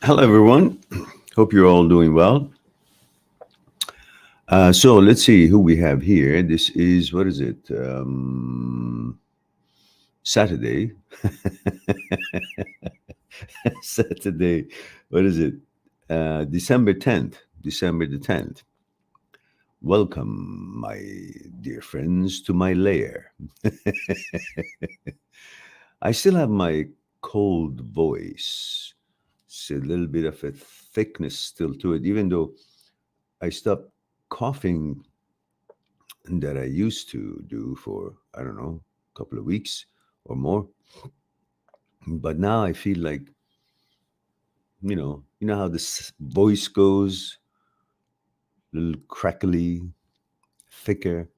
Hello, everyone. Hope you're all doing well. So let's see who we have here. This is, what is it? Saturday. Saturday. What is it? December 10th. December the 10th. Welcome, my dear friends, to my lair. I still have my cold voice. It's a little bit of a thickness still to it, even though I stopped coughing that I used to do for, I don't know, a couple of weeks or more. But now I feel like, you know how this voice goes, a little crackly, thicker.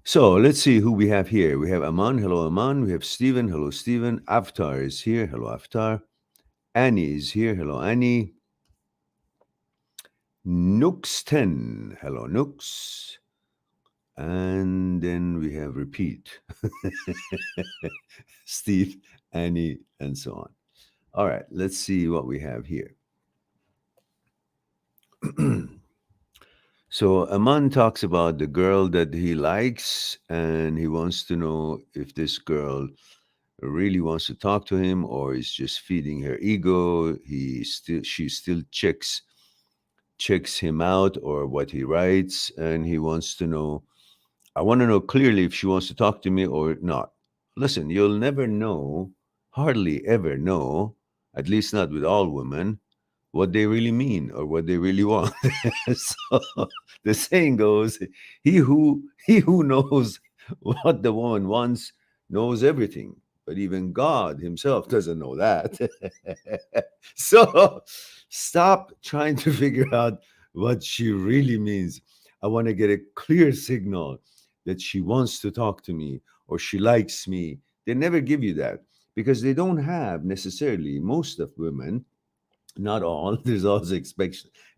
So let's see who we have here. We have Aman. Hello, Aman. We have Stephen. Hello, Stephen. Avatar is here. Hello, Avatar. Annie is here. Hello, Annie. Nooks 10. Hello, Nooks. And then we have repeat. Steve, Annie, and so on. All right, let's see what we have here. So Aman talks about the girl that he likes, and he wants to know if this girl really wants to talk to him or is just feeding her ego. She still checks him out or what he writes, and he wants to know. I want to know clearly if she wants to talk to me or not. Listen, you'll never know, hardly ever know, at least not with all women, what they really mean or what they really want. So the saying goes, he who knows what the woman wants knows everything. But even God himself doesn't know that. So stop trying to figure out what she really means. I want to get a clear signal that she wants to talk to me or she likes me. They never give you that because they don't have necessarily, most of women, not all, there's always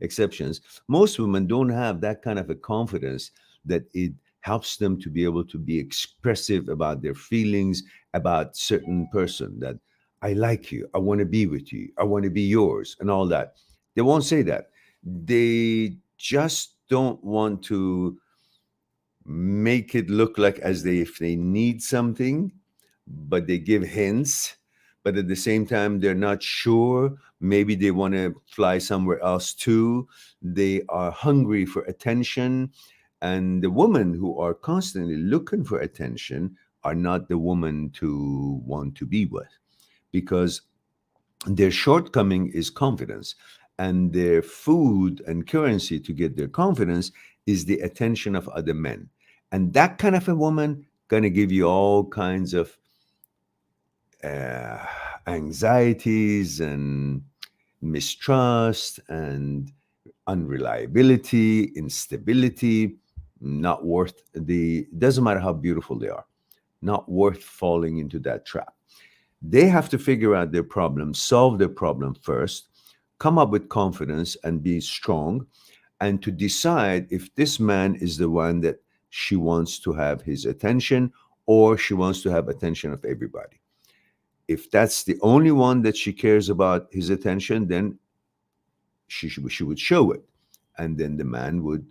exceptions. Most women don't have that kind of a confidence that it helps them to be able to be expressive about their feelings about certain person, that I like you, I want to be with you, I want to be yours, and all that. They won't say that. They just don't want to make it look like as they if they need something, but they give hints. But at the same time, they're not sure. Maybe they want to fly somewhere else too. They are hungry for attention. And the women who are constantly looking for attention are not the woman to want to be with, because their shortcoming is confidence. And their food and currency to get their confidence is the attention of other men. And that kind of a woman gonna give you all kinds of uh, anxieties and mistrust and unreliability, instability, not worth the, doesn't matter how beautiful they are, not worth falling into that trap. They have to figure out their problem, solve their problem first, come up with confidence and be strong, and to decide if this man is the one that she wants to have his attention or she wants to have attention of everybody. If that's the only one that she cares about his attention, then she would show it. And then the man would,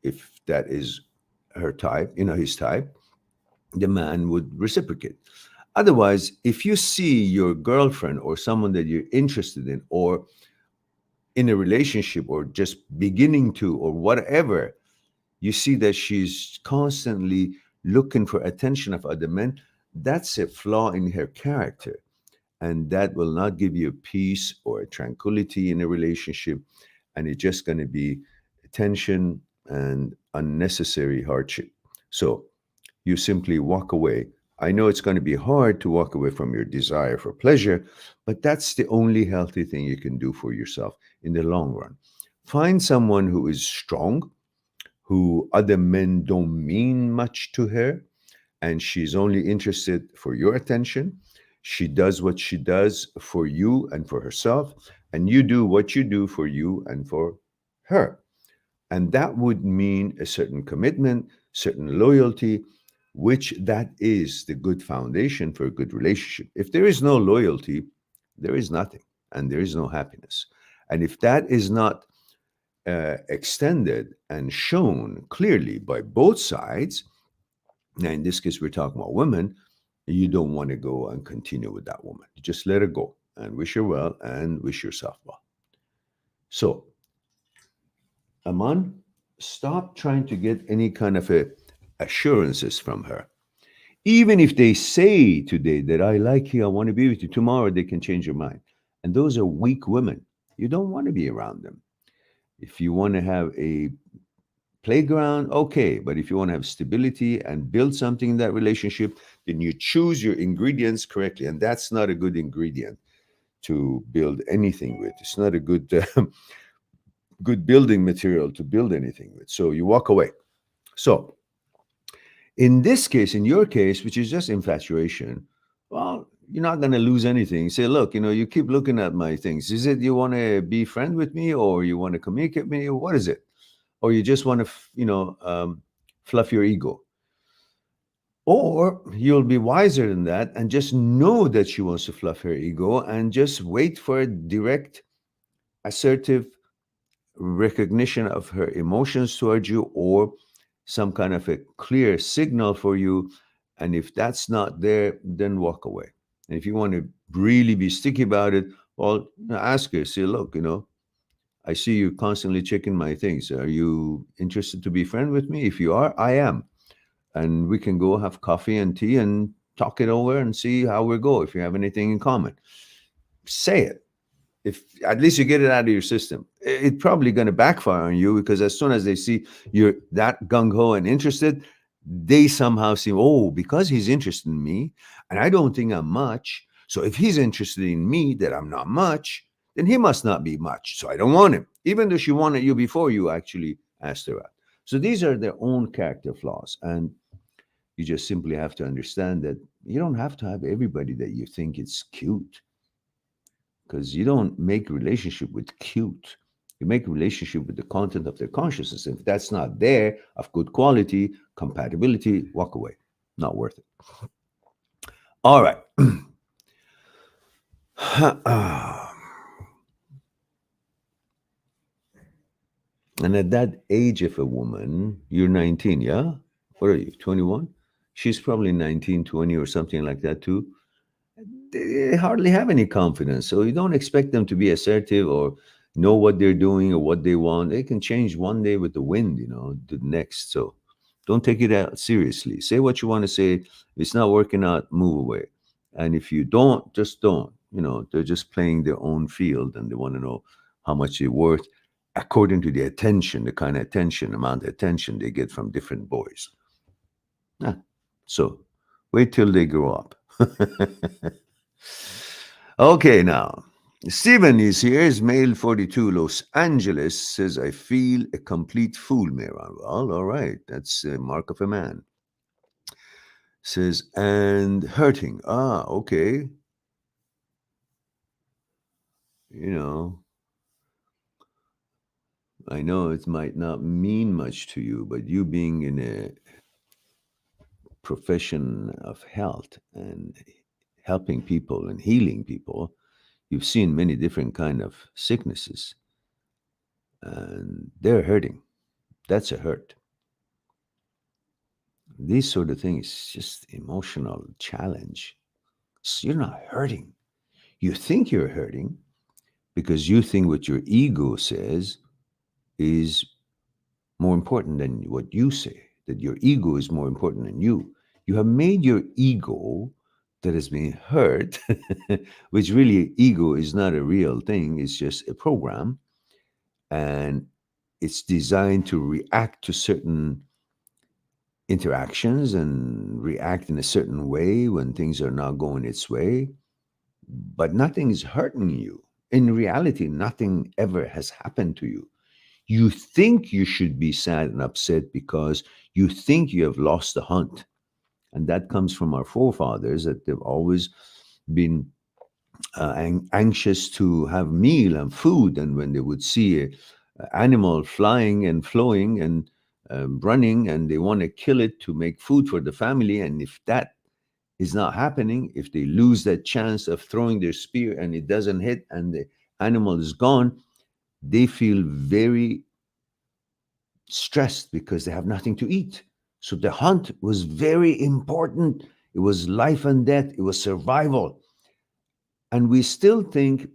if that is her type, his type, the man would reciprocate. Otherwise, if you see your girlfriend or someone that you're interested in, or in a relationship, or just beginning to, or whatever, you see that she's constantly looking for attention of other men, that's a flaw in her character. And that will not give you a peace or a tranquility in a relationship. And it's just going to be tension and unnecessary hardship. So you simply walk away. I know it's going to be hard to walk away from your desire for pleasure, but that's the only healthy thing you can do for yourself in the long run. Find someone who is strong, who other men don't mean much to her, and she's only interested for your attention. She does what she does for you and for herself, and you do what you do for you and for her. And that would mean a certain commitment, certain loyalty, which that is the good foundation for a good relationship. If there is no loyalty, there is nothing. and there is no happiness. And if that is not extended and shown clearly by both sides, now in this case we're talking about women, you don't want to go and continue with that woman. You just let her go and wish her well and wish yourself well. So, Aman, stop trying to get any kind of assurances from her. Even if they say today that I like you, I want to be with you, tomorrow they can change their mind. And those are weak women. You don't want to be around them. If you want to have a playground, okay. But if you want to have stability and build something in that relationship, then you choose your ingredients correctly. And that's not a good ingredient to build anything with. It's not a good good building material to build anything with. So you walk away. So in this case, in your case, which is just infatuation, well, you're not going to lose anything. Say, look, you keep looking at my things. Is it you want to be friend with me, or you want to communicate with me, or what is it? Or you just want to, fluff your ego? Or you'll be wiser than that and just know that she wants to fluff her ego and just wait for a direct, assertive recognition of her emotions towards you, or some kind of a clear signal for you. And if that's not there, then walk away. And if you want to really be sticky about it, well, ask her, say, look, I see you constantly checking my things. Are you interested to be friend with me? If you are, I am. And we can go have coffee and tea and talk it over and see how we go, if you have anything in common. Say it. If at least you get it out of your system. It's probably going to backfire on you, because as soon as they see you're that gung-ho and interested, they somehow see, oh, because he's interested in me and I don't think I'm much, so if he's interested in me that I'm not much, then he must not be much, so I don't want him, even though she wanted you before you actually asked her out. So these are their own character flaws, and you just simply have to understand that you don't have to have everybody that you think is cute, because you don't make relationship with cute. You make relationship with the content of their consciousness. If that's not there, of good quality, compatibility, walk away. Not worth it. All right. And at that age of a woman, you're 19, yeah? What are you, 21? She's probably 19, 20 or something like that too. They hardly have any confidence. So you don't expect them to be assertive or know what they're doing or what they want. They can change one day with the wind, the next. So don't take it out seriously. Say what you want to say. If it's not working out, move away. And if you don't, just don't. They're just playing their own field, and they want to know how much they're worth according to the attention, the kind of attention, amount of attention they get from different boys. So wait till they grow up. Okay, now Steven is here. Is male 42, Los Angeles. Says, I feel a complete fool, Mehran. Well, all right, that's a mark of a man. Says, and hurting. Okay. I know it might not mean much to you, but you being in a profession of health and helping people and healing people, you've seen many different kind of sicknesses, and they're hurting. That's a hurt. These sort of things, just emotional challenge. So you're not hurting. You think you're hurting because you think what your ego says is more important than what you say, that your ego is more important than you. You have made your ego that has been hurt, which really ego is not a real thing, it's just a program. And it's designed to react to certain interactions and react in a certain way when things are not going its way. But nothing is hurting you. In reality, nothing ever has happened to you. You think you should be sad and upset because you think you have lost the hunt. And that comes from our forefathers, that they've always been anxious to have meal and food. And when they would see an animal flying and flowing and running, and they want to kill it to make food for the family. And if that is not happening, if they lose that chance of throwing their spear and it doesn't hit and the animal is gone, they feel very stressed because they have nothing to eat. So the hunt was very important. It was life and death, it was survival. And we still think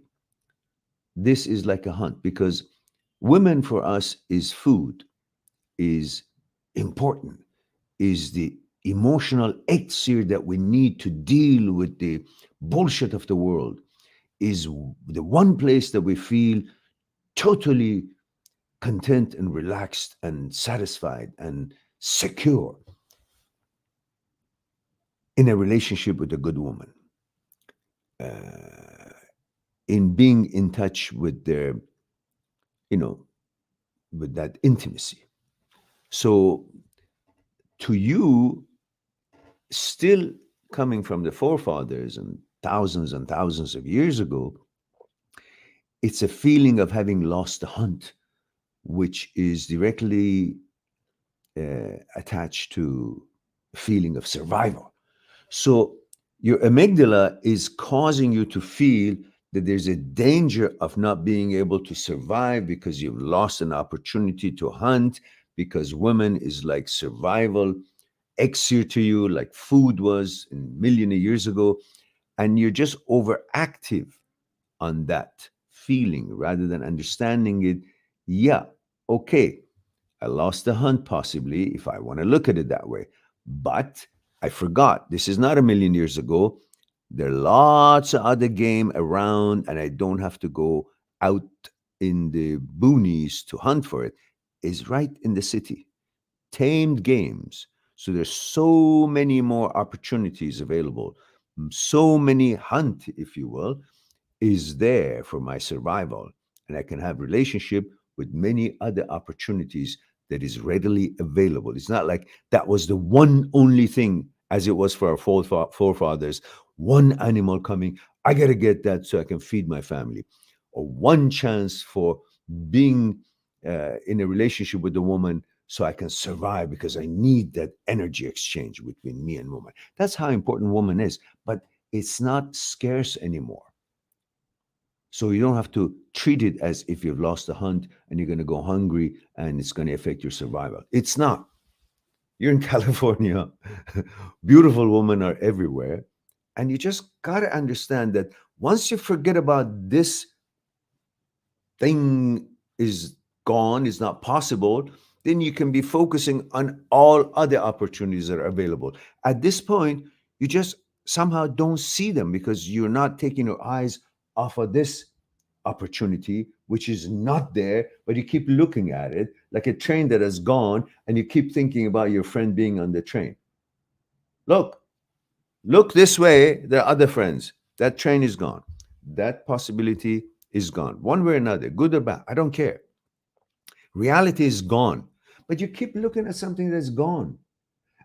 this is like a hunt because women for us is food, is important, is the emotional elixir that we need to deal with the bullshit of the world, is the one place that we feel totally content and relaxed and satisfied and secure in a relationship with a good woman, uh, in being in touch with their, you know, with that intimacy. So to you, still coming from the forefathers and thousands of years ago, it's a feeling of having lost the hunt, which is directly attached to feeling of survival. So your amygdala is causing you to feel that there's a danger of not being able to survive because you've lost an opportunity to hunt, because women is like survival elixir to you, like food was a million of years ago, and you're just overactive on that feeling rather than understanding it. Yeah, okay, I lost the hunt possibly if I want to look at it that way. But I forgot this is not a million years ago. There are lots of other game around, and I don't have to go out in the boonies to hunt for it. It's right in the city. Tamed games. So there's so many more opportunities available. So many hunt, if you will, is there for my survival, and I can have relationship with many other opportunities that is readily available. It's not like that was the one only thing as it was for our forefathers. One animal coming, I got to get that so I can feed my family, or one chance for being in a relationship with a woman so I can survive because I need that energy exchange between me and woman. That's how important woman is, but it's not scarce anymore. So you don't have to treat it as if you've lost a hunt and you're going to go hungry and it's going to affect your survival. It's not. You're in California. Beautiful women are everywhere. And you just got to understand that once you forget about this thing is gone, is not possible, then you can be focusing on all other opportunities that are available. At this point, you just somehow don't see them because you're not taking your eyes off of this opportunity, which is not there, but you keep looking at it like a train that has gone, and you keep thinking about your friend being on the train. Look, look this way, there are other friends. That train is gone. That possibility is gone. One way or another, good or bad, I don't care. Reality is gone. But you keep looking at something that's gone.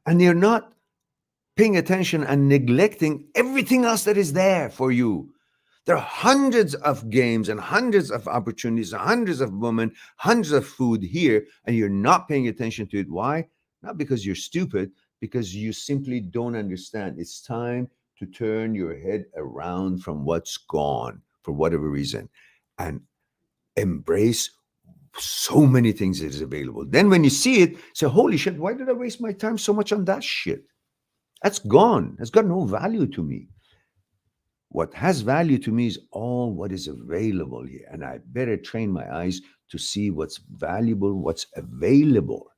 And you're not paying attention and neglecting everything else that is there for you. There are hundreds of games and hundreds of opportunities, hundreds of women, hundreds of food here, and you're not paying attention to it. Why? Not because you're stupid, because you simply don't understand. It's time to turn your head around from what's gone for whatever reason and embrace so many things that is available. Then when you see it, say, holy shit, why did I waste my time so much on that shit? That's gone. It's got no value to me. What has value to me is all what is available here. And I better train my eyes to see what's valuable, what's available,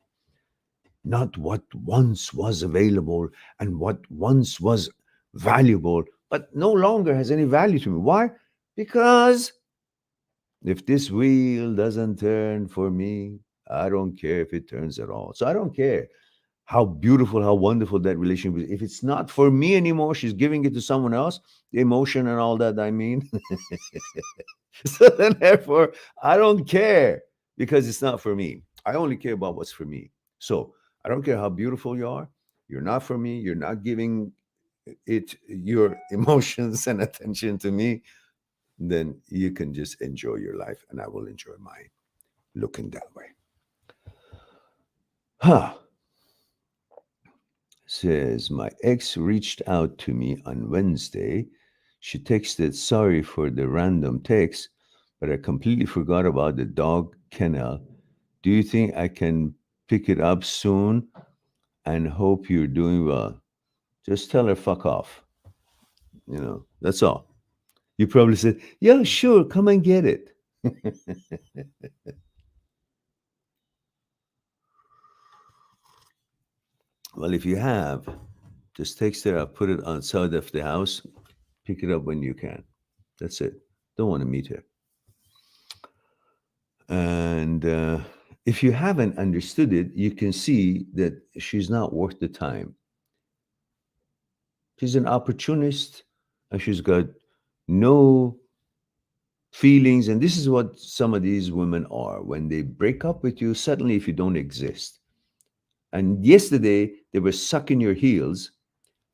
not what once was available and what once was valuable, but no longer has any value to me. Why? Because if this wheel doesn't turn for me, I don't care if it turns at all. So I don't care how beautiful, how wonderful that relationship is. If it's not for me anymore, she's giving it to someone else, the emotion and all that, I mean. So then, therefore, I don't care because it's not for me. I only care about what's for me. So I don't care how beautiful you are. You're not for me. You're not giving it your emotions and attention to me. Then you can just enjoy your life and I will enjoy mine looking that way. Huh. says, my ex reached out to me on Wednesday. She texted, sorry for the random text, but I completely forgot about the dog kennel. Do you think I can pick it up soon and hope you're doing well? Just tell her fuck off. That's all. You probably said, yeah, sure, come and get it. Well, if you have, just text her up, put it outside of the house, pick it up when you can. That's it. Don't want to meet her. And if you haven't understood it, you can see that she's not worth the time. She's an opportunist and she's got no feelings. And this is what some of these women are. When they break up with you, suddenly, if you don't exist. And yesterday, they were sucking your heels.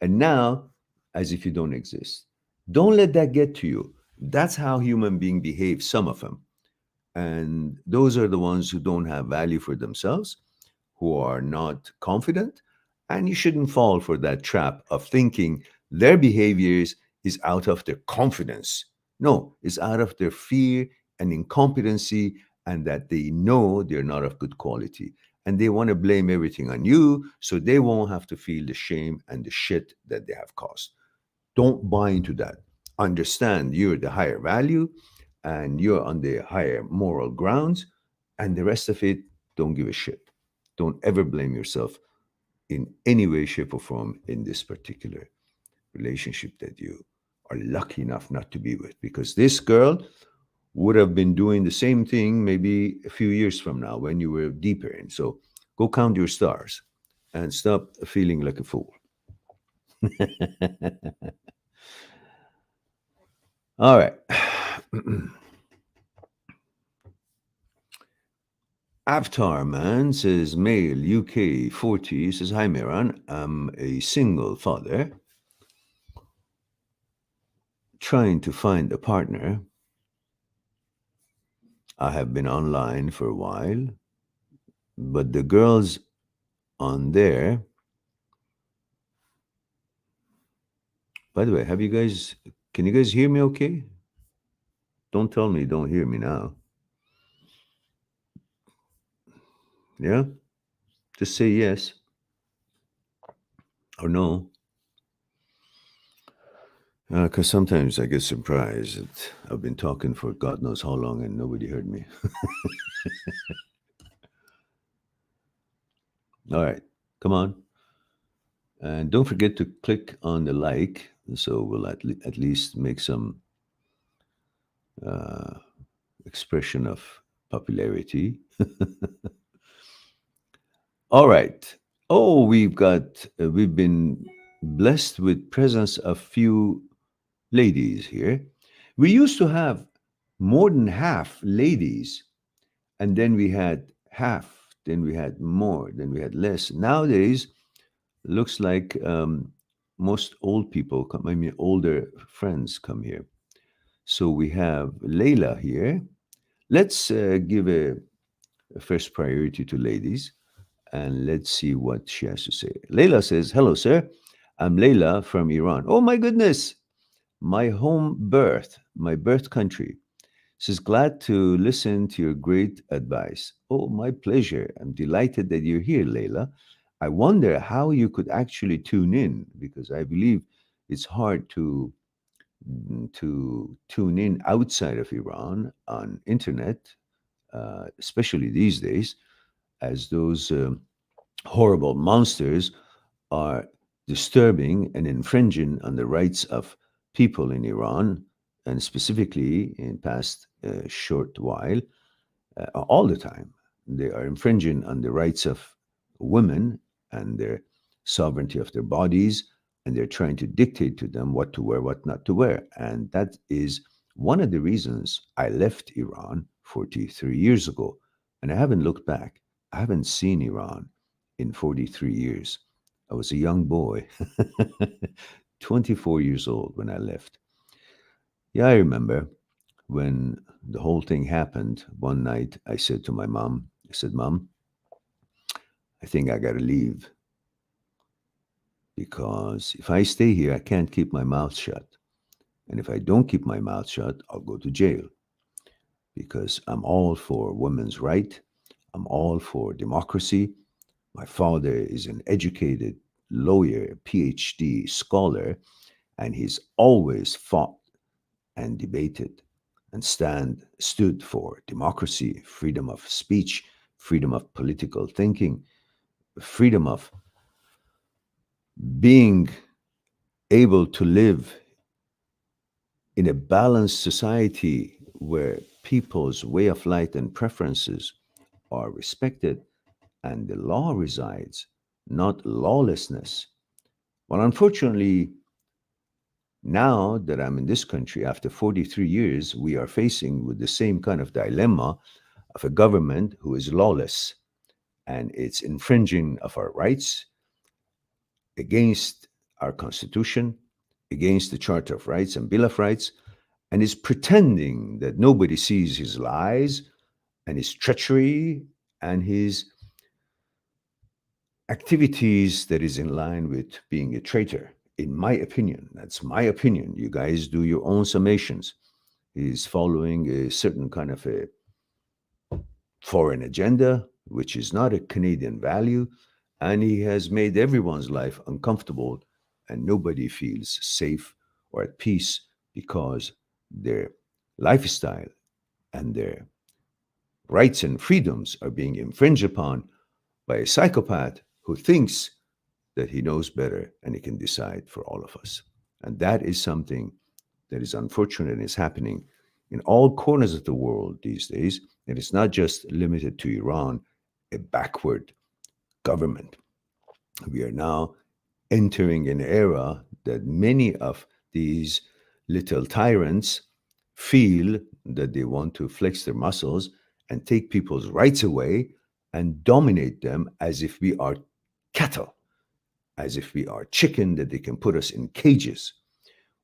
And now, as if you don't exist. Don't let that get to you. That's how human beings behave, some of them. And those are the ones who don't have value for themselves, who are not confident. And you shouldn't fall for that trap of thinking their behaviors is out of their confidence. No, it's out of their fear and incompetency, and that they know they're not of good quality. And they want to blame everything on you so they won't have to feel the shame and the shit that they have caused. Don't buy into that. Understand you're the higher value and you're on the higher moral grounds, and the rest of it, don't give a shit. Don't ever blame yourself in any way, shape, or form in this particular relationship that you are lucky enough not to be with, because this girl would have been doing the same thing maybe a few years from now when you were deeper in. So go count your stars and stop feeling like a fool. All right. Avatar Man says, male, UK, 40, says, hi, Miran. I'm a single father trying to find a partner. I have been online for a while, but the girls on there, by the way, can you guys hear me okay? Don't tell me you don't hear me now. Yeah? Just say yes or no. Because sometimes I get surprised that I've been talking for God knows how long and nobody heard me. All right, come on. And don't forget to click on the like, so we'll at least make some uh, expression of popularity. All right. Oh, we've been blessed with presence of few ladies here. We used to have more than half ladies, and then we had half, then we had more, then we had less. Nowadays, looks like most old people come, I mean, older friends come here. So we have Layla here. Let's give a first priority to ladies and let's see what she has to say. Layla says, hello, sir. I'm Layla from Iran. Oh, my goodness. My birth country. Says, glad to listen to your great advice. Oh, my pleasure. I'm delighted that you're here, Layla. I wonder how you could actually tune in because I believe it's hard to tune in outside of Iran on internet, especially these days, as those horrible monsters are disturbing and infringing on the rights of people in Iran, and specifically in past short while, all the time. They are infringing on the rights of women and their sovereignty of their bodies, and they're trying to dictate to them what to wear, what not to wear. And that is one of the reasons I left Iran 43 years ago. And I haven't looked back. I haven't seen Iran in 43 years. I was a young boy, 24 years old when I left. Yeah, I remember when the whole thing happened. One night I said to my mom, I said, Mom, I think I got to leave. because if I stay here, I can't keep my mouth shut. And if I don't keep my mouth shut, I'll go to jail because I'm all for women's right. I'm all for democracy. My father is an educated lawyer, PhD scholar, and he's always fought and debated and stood for democracy, freedom of speech, freedom of political thinking, freedom of being able to live in a balanced society where people's way of life and preferences are respected and the law resides, not lawlessness. Well, unfortunately, now that I'm in this country after 43 years, we are facing with the same kind of dilemma of a government who is lawless and it's infringing of our rights against our constitution, against the Charter of Rights and Bill of Rights, and is pretending that nobody sees his lies and his treachery and his activities that is in line with being a traitor. In my opinion, that's my opinion. You guys do your own summations. He's following a certain kind of a foreign agenda, which is not a Canadian value, and he has made everyone's life uncomfortable, and nobody feels safe or at peace because their lifestyle and their rights and freedoms are being infringed upon by a psychopath who thinks that he knows better and he can decide for all of us. And that is something that is unfortunate and is happening in all corners of the world these days. And it's not just limited to Iran, a backward government. We are now entering an era that many of these little tyrants feel that they want to flex their muscles and take people's rights away and dominate them as if we are cattle, as if we are chicken that they can put us in cages.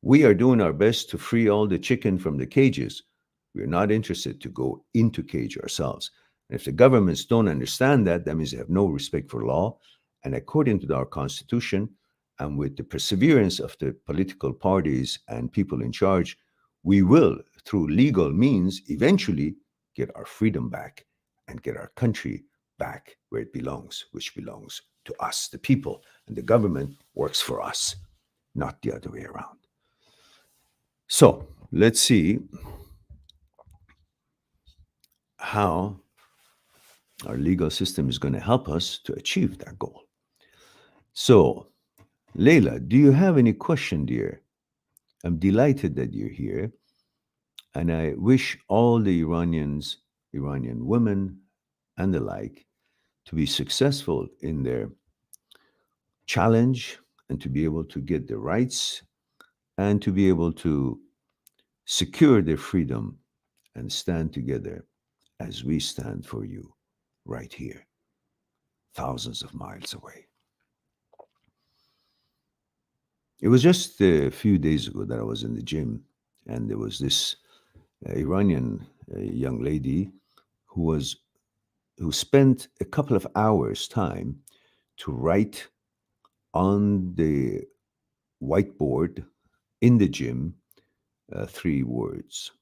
We are doing our best to free all the chicken from the cages. We're not interested to go into cage ourselves. And if the governments don't understand that, that means they have no respect for law. And according to our constitution, and with the perseverance of the political parties and people in charge, we will, through legal means, eventually get our freedom back and get our country back where it belongs, which belongs to us, the people. And the government works for us, not the other way around. So let's see how our legal system is going to help us to achieve that goal. So, Leila, do you have any question, dear? I'm delighted that you're here. And I wish all the Iranian women and the like, to be successful in their challenge and to be able to get their rights and to be able to secure their freedom and stand together as we stand for you right here, thousands of miles away. It was just a few days ago that I was in the gym, and there was this Iranian young lady who was who spent a couple of hours time to write on the whiteboard in the gym 3 words.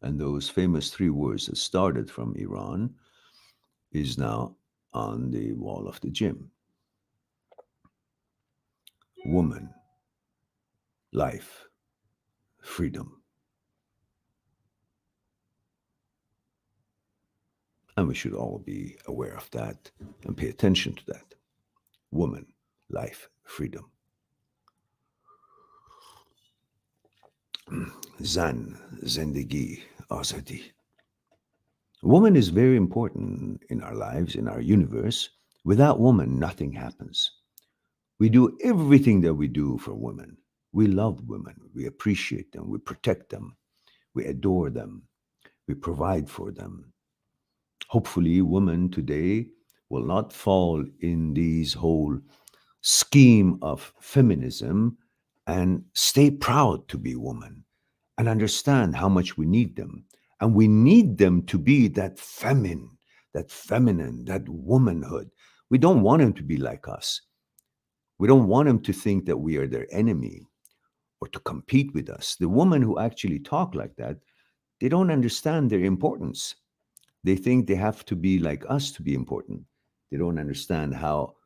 And those famous 3 words that started from Iran is now on the wall of the gym. Woman, life, freedom. And we should all be aware of that and pay attention to that. Woman, life, freedom. Zan, zendegi, azadi. Woman is very important in our lives, in our universe. Without woman, nothing happens. We do everything that we do for women. We love women. We appreciate them. We protect them. We adore them. We provide for them. Hopefully, women today will not fall in these whole scheme of feminism and stay proud to be woman and understand how much we need them. And we need them to be that feminine, that womanhood. We don't want them to be like us. We don't want them to think that we are their enemy or to compete with us. The women who actually talk like that, they don't understand their importance. They think they have to be like us to be important. They don't understand how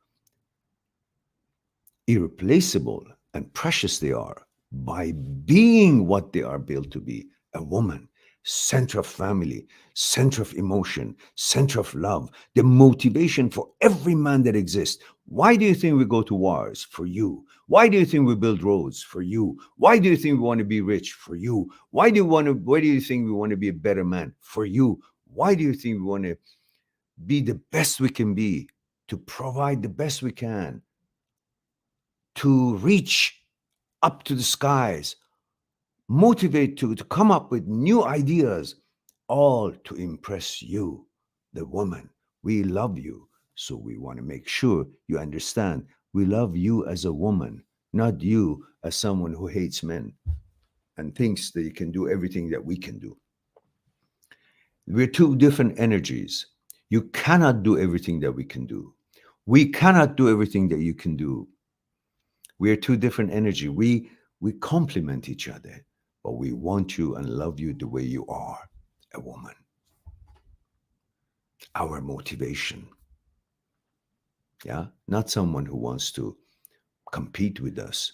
irreplaceable and precious they are by being what they are built to be, a woman, center of family, center of emotion, center of love, the motivation for every man that exists. Why do you think we go to wars? For you. Why do you think we build roads? For you. Why do you think we want to be rich? For you. Why do you think we want to be a better man? For you. Why do you think we want to be the best we can be, to provide the best we can, to reach up to the skies, motivate to come up with new ideas, all to impress you, the woman. We love you, so we want to make sure you understand we love you as a woman, not you as someone who hates men and thinks that you can do everything that we can do. We're two different energies. You cannot do everything that we can do. We cannot do everything that you can do. We are two different energy. We complement each other, but we want you and love you the way you are, a woman. Our motivation, yeah, not someone who wants to compete with us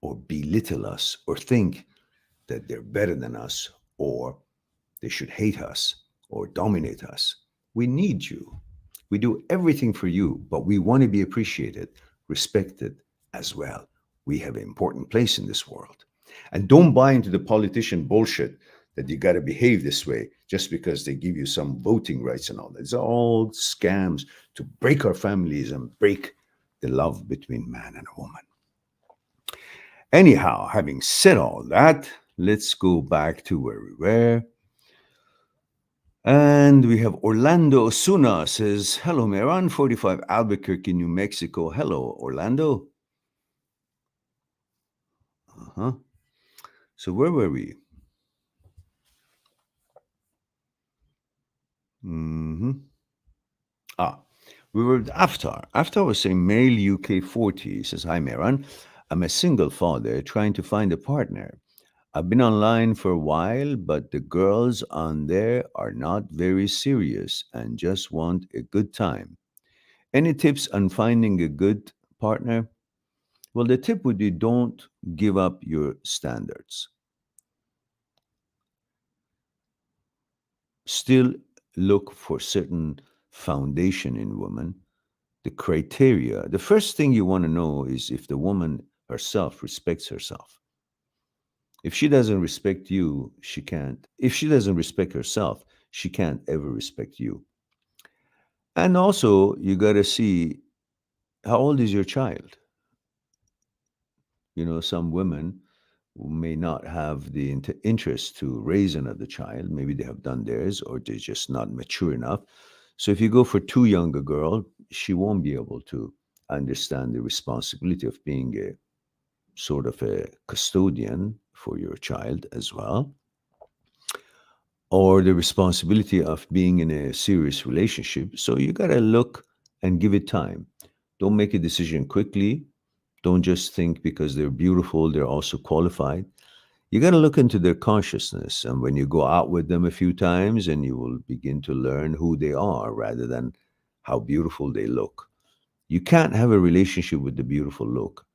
or belittle us or think that they're better than us or they should hate us or dominate us. We need you. We do everything for you, but we want to be appreciated, respected as well. We have an important place in this world. And don't buy into the politician bullshit that you got to behave this way just because they give you some voting rights and all that. It's all scams to break our families and break the love between man and a woman. Anyhow, having said all that, let's go back to where we were. And we have Orlando Osuna says, hello, Meran, 45 Albuquerque, New Mexico. Hello, Orlando. Uh-huh. So where were we? Mm-hmm. We were with Aftar. Aftar was saying male UK 40. He says, hi, Meran. I'm a single father trying to find a partner. I've been online for a while, but the girls on there are not very serious and just want a good time. Any tips on finding a good partner? Well, the tip would be don't give up your standards. Still look for certain foundation in women, the criteria. The first thing you want to know is if the woman herself respects herself. If she doesn't respect you, she can't. If she doesn't respect herself, she can't ever respect you. And also, you got to see how old is your child? Some women who may not have the interest to raise another child. Maybe they have done theirs or they're just not mature enough. So if you go for too young a girl, she won't be able to understand the responsibility of being a sort of a custodian for your child as well, or the responsibility of being in a serious relationship. So you got to look and give it time. Don't make a decision quickly. Don't just think because they're beautiful, they're also qualified. You got to look into their consciousness. And when you go out with them a few times, and you will begin to learn who they are rather than how beautiful they look. You can't have a relationship with the beautiful look.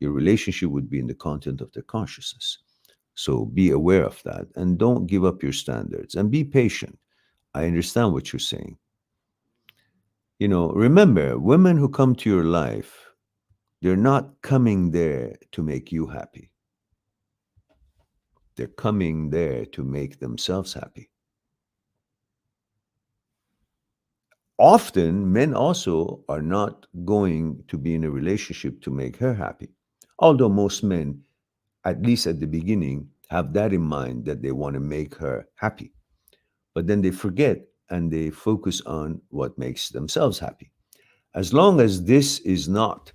Your relationship would be in the content of their consciousness. So be aware of that and don't give up your standards and be patient. I understand what you're saying. Remember, women who come to your life, they're not coming there to make you happy. They're coming there to make themselves happy. Often, men also are not going to be in a relationship to make her happy. Although most men, at least at the beginning, have that in mind that they want to make her happy. But then they forget and they focus on what makes themselves happy. As long as this is not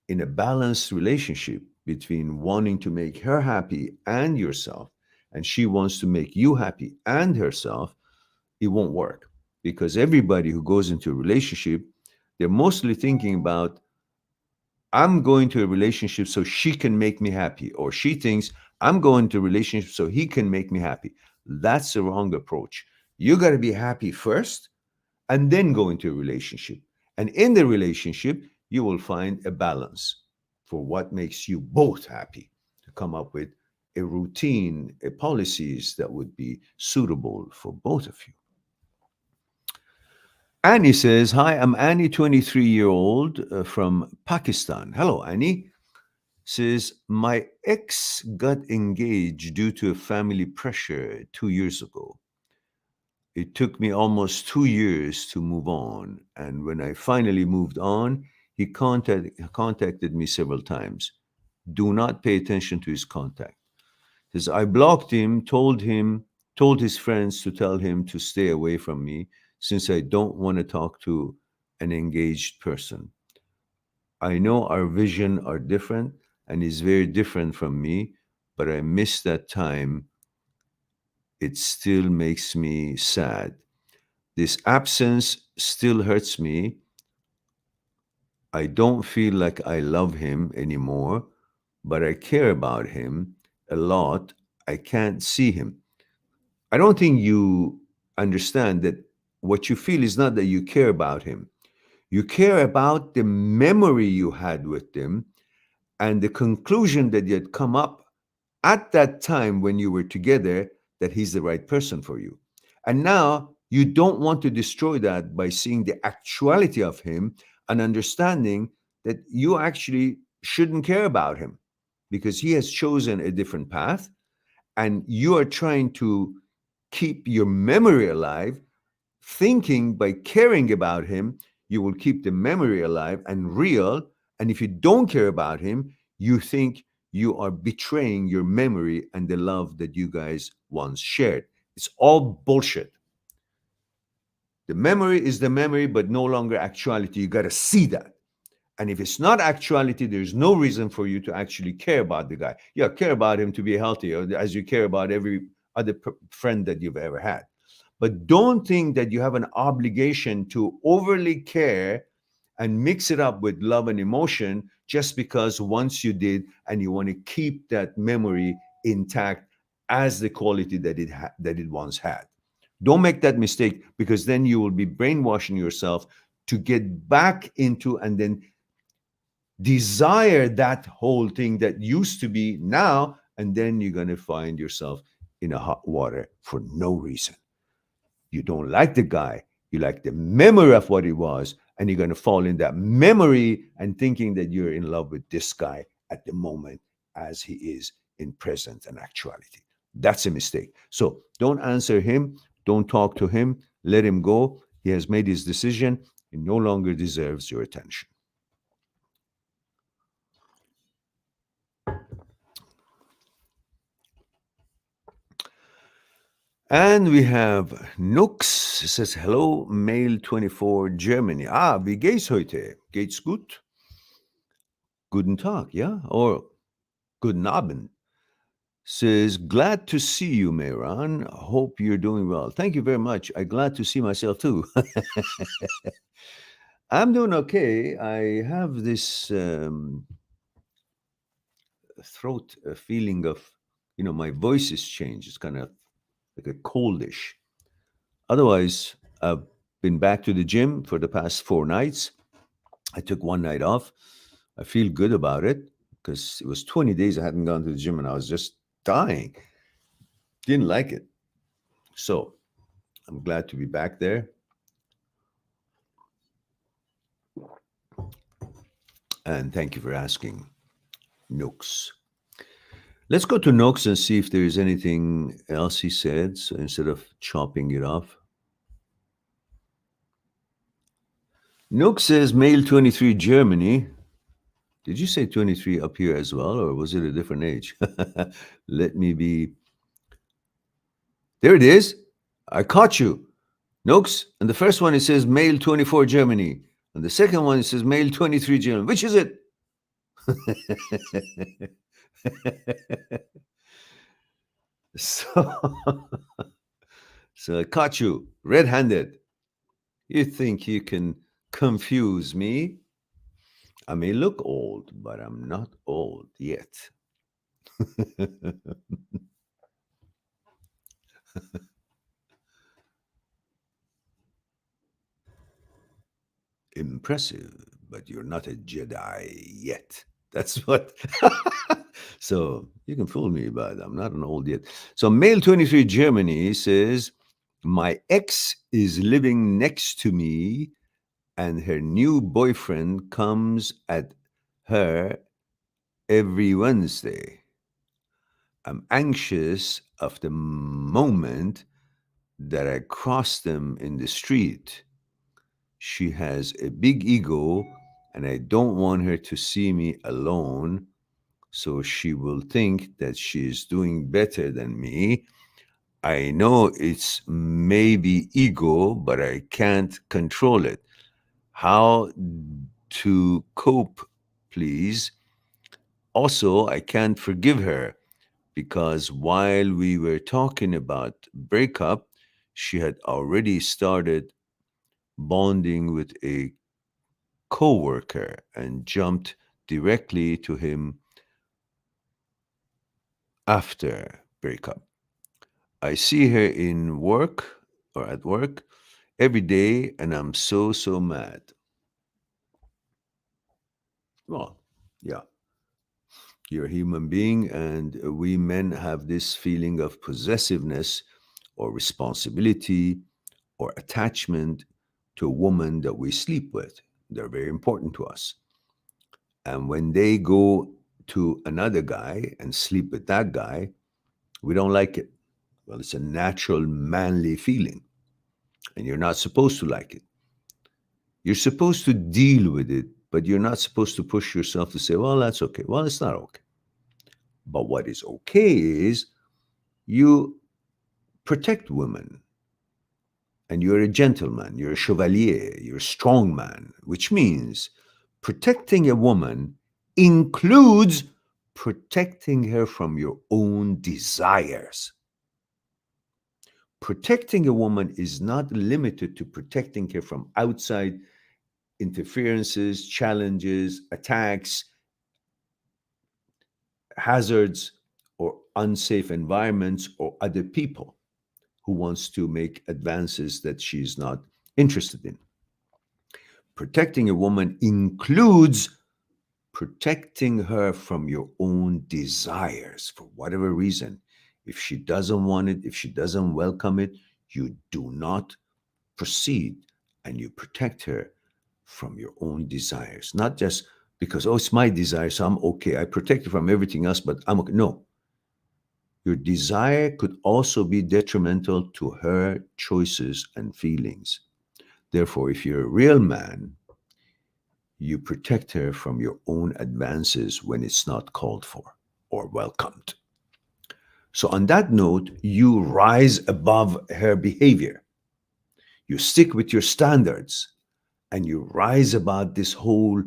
in a balanced relationship between wanting to make her happy and yourself, and she wants to make you happy and herself, it won't work. Because everybody who goes into a relationship, they're mostly thinking about, I'm going to a relationship so she can make me happy, or she thinks I'm going to a relationship so he can make me happy. That's the wrong approach. You got to be happy first and then go into a relationship. And in the relationship, you will find a balance for what makes you both happy, to come up with a routine, a policies that would be suitable for both of you. Annie says, Hi, I'm Annie, 23-year-old from Pakistan. Hello, Annie. Says, my ex got engaged due to a family pressure 2 years ago. It took me almost 2 years to move on. And when I finally moved on, he contacted me several times. Do not pay attention to his contact. Says, I blocked him, told his friends to tell him to stay away from me since I don't want to talk to an engaged person. I know our vision are different and is very different from me, but I miss that time. It still makes me sad. This absence still hurts me. I don't feel like I love him anymore, but I care about him a lot. I can't see him. I don't think you understand that what you feel is not that you care about him. You care about the memory you had with him and the conclusion that you had come up at that time when you were together, that he's the right person for you. And now you don't want to destroy that by seeing the actuality of him and understanding that you actually shouldn't care about him because he has chosen a different path, and you are trying to keep your memory alive, thinking by caring about him, you will keep the memory alive and real. And if you don't care about him, you think you are betraying your memory and the love that you guys once shared. It's all bullshit. The memory is the memory, but no longer actuality. You got to see that. And if it's not actuality, there's no reason for you to actually care about the guy. Yeah, care about him to be healthy, or as you care about every other friend that you've ever had. But don't think that you have an obligation to overly care and mix it up with love and emotion just because once you did, and you want to keep that memory intact as the quality that it once had. Don't make that mistake, because then you will be brainwashing yourself to get back into and then desire that whole thing that used to be now, and then you're going to find yourself in a hot water for no reason. You don't like the guy, you like the memory of what he was, and you're going to fall in that memory and thinking that you're in love with this guy at the moment as he is in present and actuality. That's a mistake. So don't answer him, don't talk to him, let him go. He has made his decision. He no longer deserves your attention. And we have Nux, says, hello, Mail 24, Germany. Wie geht's heute? Geht's gut? Guten Tag, yeah? Or guten Abend. Says, glad to see you, Mehran. Hope you're doing well. Thank you very much. I'm glad to see myself too. I'm doing okay. I have this throat feeling of, my voice has changed. It's kind of like a coldish. Otherwise, I've been back to the gym for the past 4 nights. I took 1 night off. I feel good about it because it was 20 days I hadn't gone to the gym and I was just dying. Didn't like it. So I'm glad to be back there. And thank you for asking, Nooks. Let's go to Nooks and see if there is anything else he said, so instead of chopping it off. Nook says, Mail 23, Germany. Did you say 23 up here as well, or was it a different age? Let me be. There it is. I caught you. Nooks. And the first one, it says Mail 24, Germany. And the second one, it says Mail 23, Germany. Which is it? so, so I caught you red-handed. You think you can confuse me? I may look old, but I'm not old yet. Impressive, but you're not a Jedi yet. That's what. So you can fool me, but I'm not an old yet. So male 23 Germany says, my ex is living next to me and her new boyfriend comes at her every Wednesday. I'm anxious of the moment that I cross them in the street. She has a big ego, and I don't want her to see me alone, so she will think that she is doing better than me. I know it's maybe ego, but I can't control it. How to cope, please? Also, I can't forgive her because while we were talking about breakup, she had already started bonding with a coworker and jumped directly to him after breakup. I see her in work or at work every day and I'm so mad. Well, yeah, you're a human being and we men have this feeling of possessiveness or responsibility or attachment to a woman that we sleep with. They're very important to us. And when they go to another guy and sleep with that guy, we don't like it. Well, it's a natural manly feeling, and you're not supposed to like it. You're supposed to deal with it, but you're not supposed to push yourself to say, well, that's okay. Well, it's not okay. But what is okay is you protect women, and you're a gentleman, you're a chevalier, you're a strong man, which means protecting a woman includes protecting her from your own desires. Protecting a woman is not limited to protecting her from outside interferences, challenges, attacks, hazards, or unsafe environments or other people who wants to make advances that she's not interested in. Protecting a woman includes protecting her from your own desires for whatever reason. If she doesn't want it, if she doesn't welcome it, you do not proceed and you protect her from your own desires. Not just because, oh, it's my desire, so I'm okay. I protect her from everything else, but I'm okay. No. Your desire could also be detrimental to her choices and feelings. Therefore, if you're a real man, you protect her from your own advances when it's not called for or welcomed. So, on that note, you rise above her behavior. You stick with your standards and you rise above this whole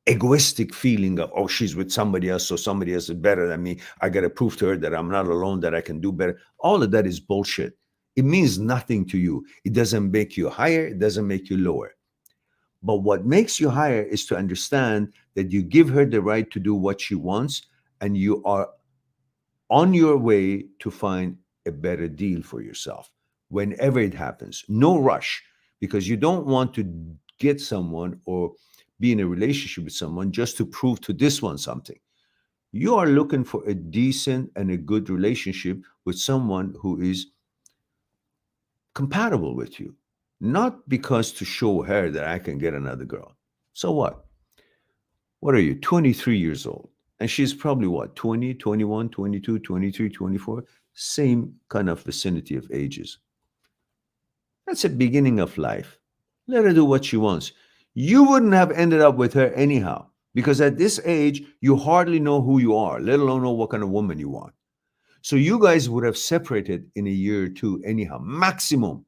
egoistic feeling of, oh, she's with somebody else, so somebody else is better than me. I got to prove to her that I'm not alone, that I can do better. All of that is bullshit. It means nothing to you. It doesn't make you higher, it doesn't make you lower. But what makes you higher is to understand that you give her the right to do what she wants, and you are on your way to find a better deal for yourself whenever it happens. No rush, because you don't want to get someone or be in a relationship with someone just to prove to this one something. You are looking for a decent and a good relationship with someone who is compatible with you, not because to show her that I can get another girl. So what? What are you, 23 years old? And she's probably what, 20, 21, 22, 23, 24? Same kind of vicinity of ages. That's the beginning of life. Let her do what she wants. You wouldn't have ended up with her anyhow, because at this age, you hardly know who you are, let alone know what kind of woman you want. So you guys would have separated in a year or two, anyhow, maximum.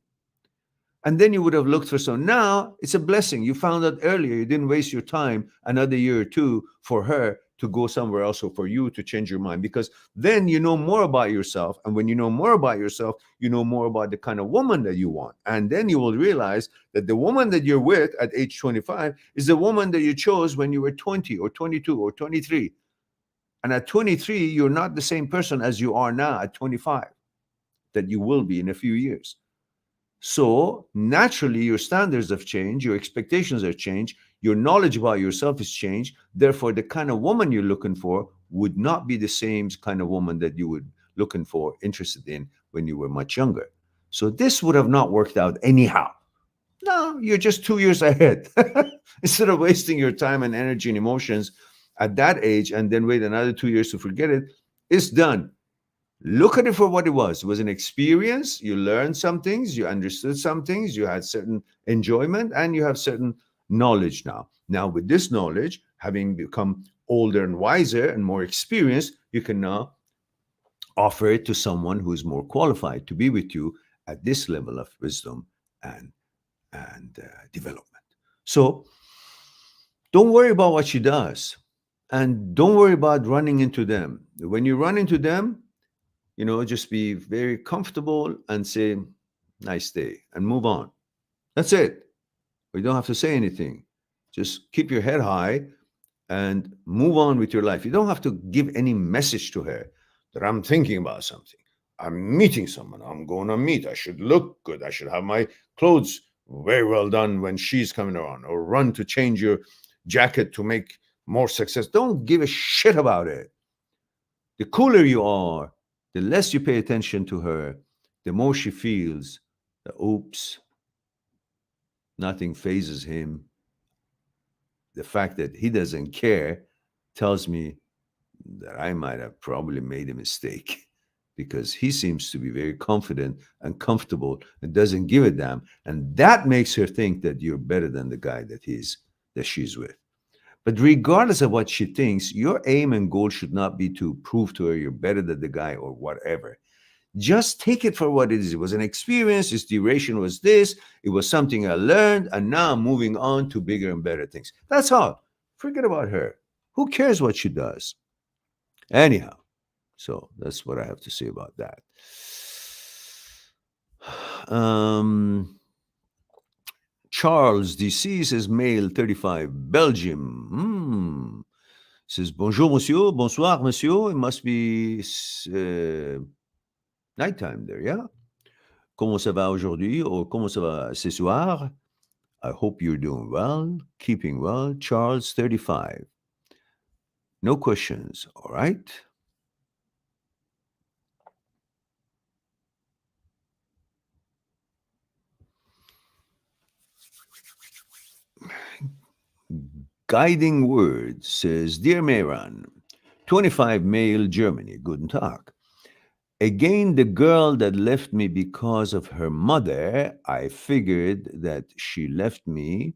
And then you would have looked for some. Now it's a blessing. You found out earlier. You didn't waste your time another year or two for her to go somewhere else or for you to change your mind, because then you know more about yourself. And when you know more about yourself, you know more about the kind of woman that you want. And then you will realize that the woman that you're with at age 25 is the woman that you chose when you were 20 or 22 or 23. And at 23, you're not the same person as you are now at 25, that you will be in a few years. So naturally, your standards have changed, your expectations have changed, your knowledge about yourself has changed. Therefore, the kind of woman you're looking for would not be the same kind of woman that you would looking for, interested in when you were much younger. So this would have not worked out anyhow. No, you're just 2 years ahead. Instead of wasting your time and energy and emotions at that age and then wait another 2 years to forget it, it's done. Look at it for what it was. It was an experience. You learned some things, you understood some things, you had certain enjoyment, and you have certain knowledge now. Now, with this knowledge, having become older and wiser and more experienced, you can now offer it to someone who is more qualified to be with you at this level of wisdom and development. So don't worry about what she does, and don't worry about running into them. When you run into them, just be very comfortable and say, nice day, and move on. That's it. You don't have to say anything. Just keep your head high and move on with your life. You don't have to give any message to her that I'm thinking about something. I'm meeting someone. I'm going to meet. I should look good. I should have my clothes very well done when she's coming around, or run to change your jacket to make more success. Don't give a shit about it. The cooler you are, the less you pay attention to her, the more she feels that, oops, nothing phases him. The fact that he doesn't care tells me that I might have probably made a mistake, because he seems to be very confident and comfortable and doesn't give a damn. And that makes her think that you're better than the guy that she's with. But regardless of what she thinks, your aim and goal should not be to prove to her you're better than the guy or whatever. Just take it for what it is. It was an experience. Its duration was this. It was something I learned. And now I'm moving on to bigger and better things. That's all. Forget about her. Who cares what she does? Anyhow, so that's what I have to say about that. Charles DC says, male 35, Belgium. Says, bonjour, monsieur. Bonsoir, monsieur. It must be nighttime there, yeah? Comment ça va aujourd'hui? Or comment ça va ce soir? I hope you're doing well, keeping well. Charles, 35. No questions, all right? Guiding Word says, Dear Mehran, 25, male, Germany. Guten Tag. Again, the girl that left me because of her mother, I figured that she left me,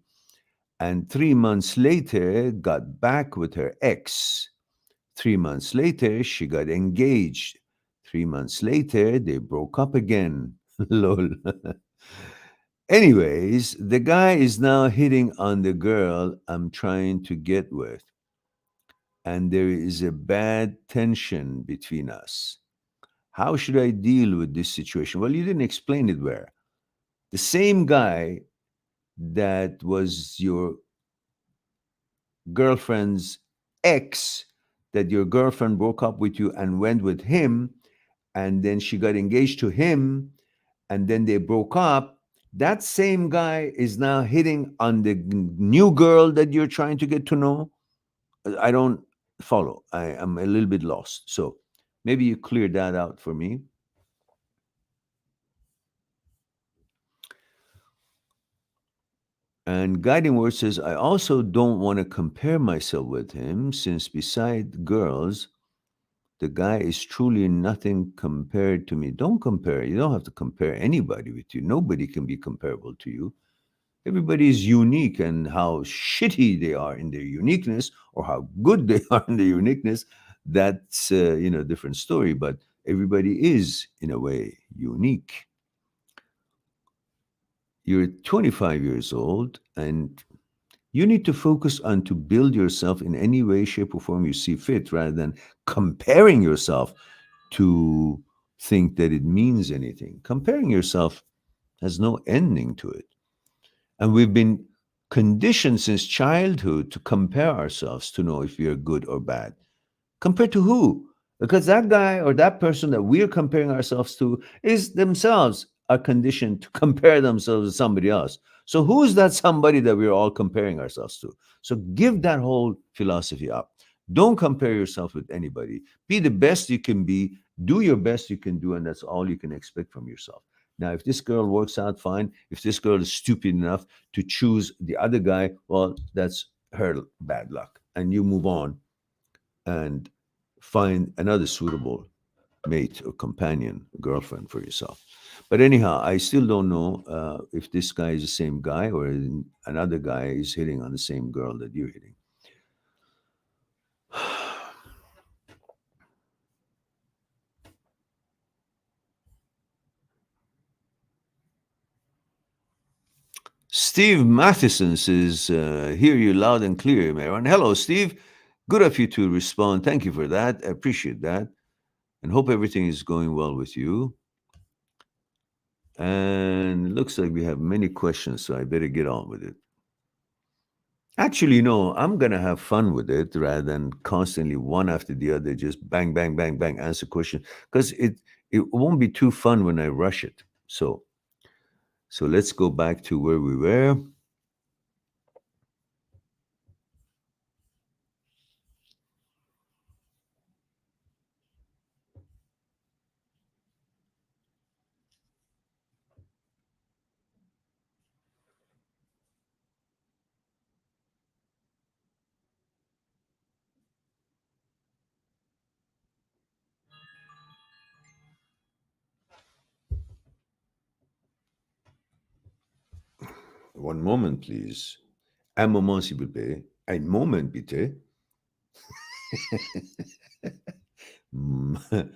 and 3 months later got back with her ex. 3 months later, she got engaged. 3 months later, they broke up again. Lol. Anyways, the guy is now hitting on the girl I'm trying to get with, and there is a bad tension between us. How should I deal with this situation? Well, you didn't explain it where. The same guy that was your girlfriend's ex, that your girlfriend broke up with you and went with him, and then she got engaged to him, and then they broke up. That same guy is now hitting on the new girl that you're trying to get to know. I don't follow. I am a little bit lost. So maybe you clear that out for me. And Guiding Word says, I also don't want to compare myself with him, since beside girls, the guy is truly nothing compared to me. Don't compare. You don't have to compare anybody with you. Nobody can be comparable to you. Everybody is unique, and how shitty they are in their uniqueness or how good they are in their uniqueness, that's a different story. But everybody is, in a way, unique. You're 25 years old, and You need to focus on to build yourself in any way, shape, or form you see fit, rather than comparing yourself to think that it means anything. Comparing yourself has no ending to it. And we've been conditioned since childhood to compare ourselves to know if we are good or bad. Compared to who? Because that guy or that person that we're comparing ourselves to is themselves are conditioned to compare themselves to somebody else. So who is that somebody that we're all comparing ourselves to? So give that whole philosophy up. Don't compare yourself with anybody. Be the best you can be. Do your best you can do, and that's all you can expect from yourself. Now, if this girl works out fine, if this girl is stupid enough to choose the other guy, well, that's her bad luck, and you move on and find another suitable mate or companion, girlfriend for yourself. But anyhow, I still don't know if this guy is the same guy or another guy is hitting on the same girl that you're hitting. Steve Matheson says, hear you loud and clear, Maron. Hello, Steve. Good of you to respond. Thank you for that. I appreciate that. And hope everything is going well with you. And it looks like we have many questions, so I better get on with it. Actually, no, I'm going to have fun with it rather than constantly one after the other, just bang, bang, bang, bang, answer question. Because it won't be too fun when I rush it. So let's go back to where we were. One moment, please. Un moment, s'il vous plaît. Un moment, bitte. Mm.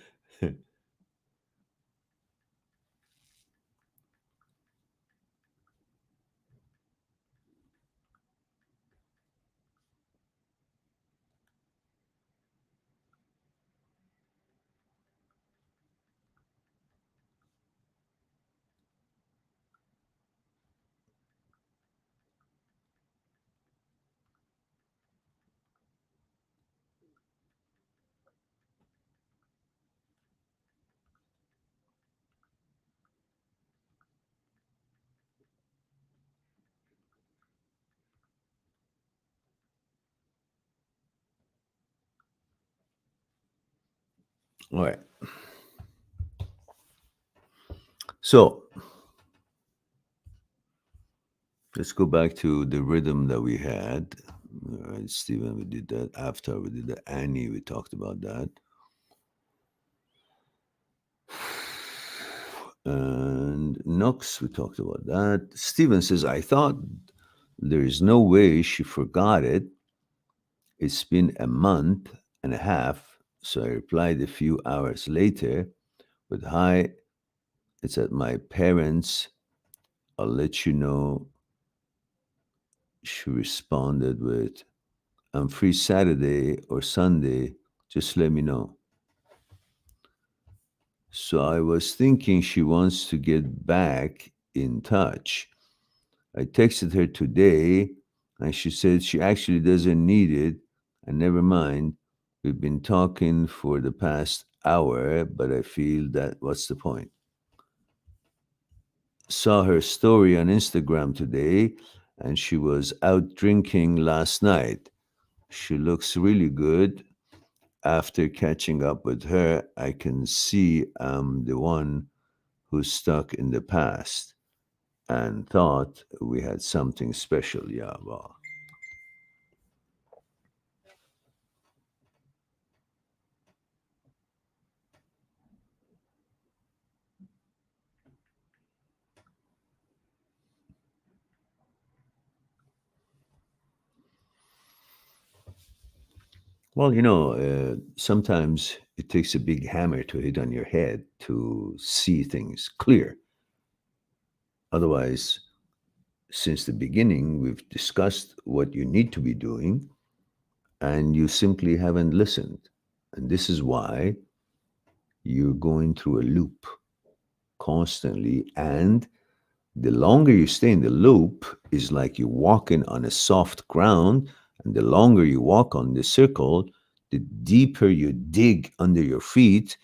All right. So let's go back to the rhythm that we had. All right, Stephen, we did that. After we did the Annie, we talked about that. And Knox, we talked about that. Stephen says, I thought there is no way she forgot it. It's been a month and a half. So I replied a few hours later with, Hi, it's at my parents'. I'll let you know. She responded with, I'm free Saturday or Sunday. Just let me know. So I was thinking she wants to get back in touch. I texted her today and she said she actually doesn't need it. And never mind, we've been talking for the past hour, but I feel that what's the point? Saw her story on Instagram today and she was out drinking last night. She looks really good. After catching up with her, I can see I'm the one who's stuck in the past and thought we had something special. Yeah, well, sometimes it takes a big hammer to hit on your head to see things clear. Otherwise, since the beginning, we've discussed what you need to be doing, and you simply haven't listened. And this is why you're going through a loop constantly. And the longer you stay in the loop is like you're walking on a soft ground. And the longer you walk on the circle, the deeper you dig under your feet,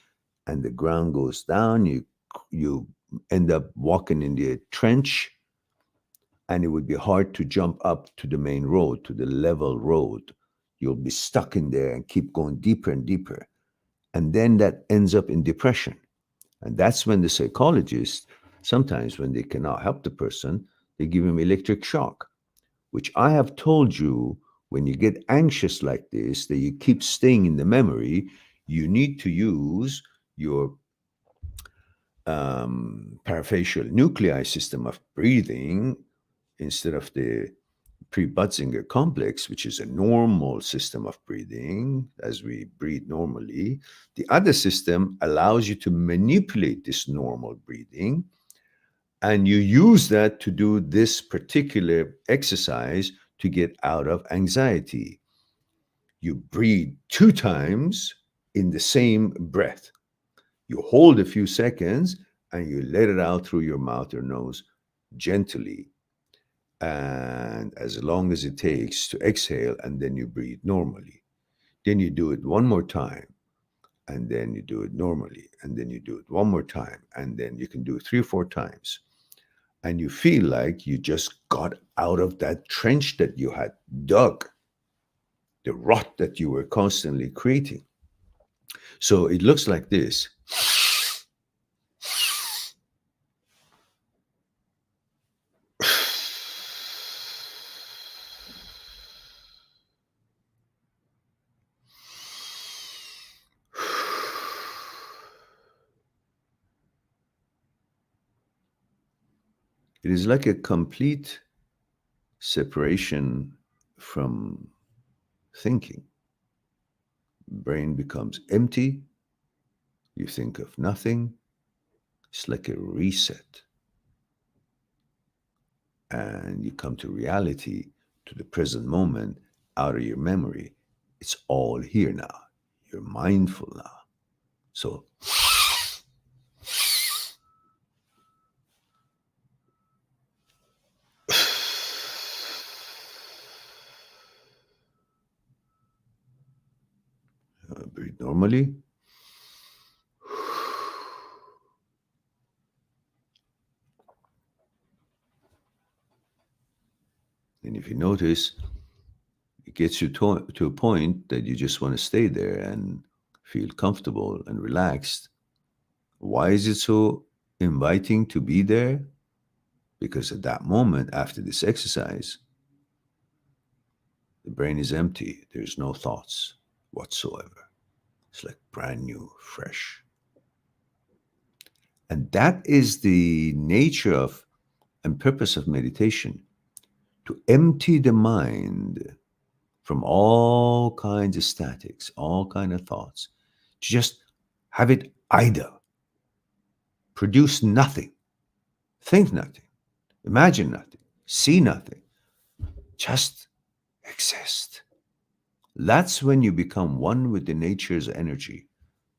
and the ground goes down. You end up walking in the trench, and it would be hard to jump up to the main road, to the level road. You'll be stuck in there and keep going deeper and deeper. And then that ends up in depression. And that's when the psychologist, sometimes when they cannot help the person, they give him electric shock, which I have told you, when you get anxious like this, that you keep staying in the memory, you need to use your parafacial nuclei system of breathing instead of the pre-Butzinger complex, which is a normal system of breathing as we breathe normally. The other system allows you to manipulate this normal breathing, and you use that to do this particular exercise to get out of anxiety. You breathe 2 times in the same breath. You hold a few seconds and you let it out through your mouth or nose gently, and as long as it takes to exhale, and then you breathe normally. Then you do it one more time, and then you do it normally, and then you do it one more time, and then you can do it 3 or 4 times. And you feel like you just got out of that trench that you had dug, the rot that you were constantly creating. So it looks like this. It is like a complete separation from thinking. Brain becomes empty. You think of nothing. It's like a reset. And you come to reality, to the present moment, out of your memory. It's all here now. You're mindful now. So, breathe normally. And if you notice, it gets you to a point that you just want to stay there and feel comfortable and relaxed. Why is it so inviting to be there? Because at that moment, after this exercise, the brain is empty. There's no thoughts whatsoever. It's like brand new, fresh. And that is the nature of and purpose of meditation, to empty the mind from all kinds of statics, all kinds of thoughts, to just have it idle, produce nothing, think nothing, imagine nothing, see nothing, just exist. That's when you become one with the nature's energy.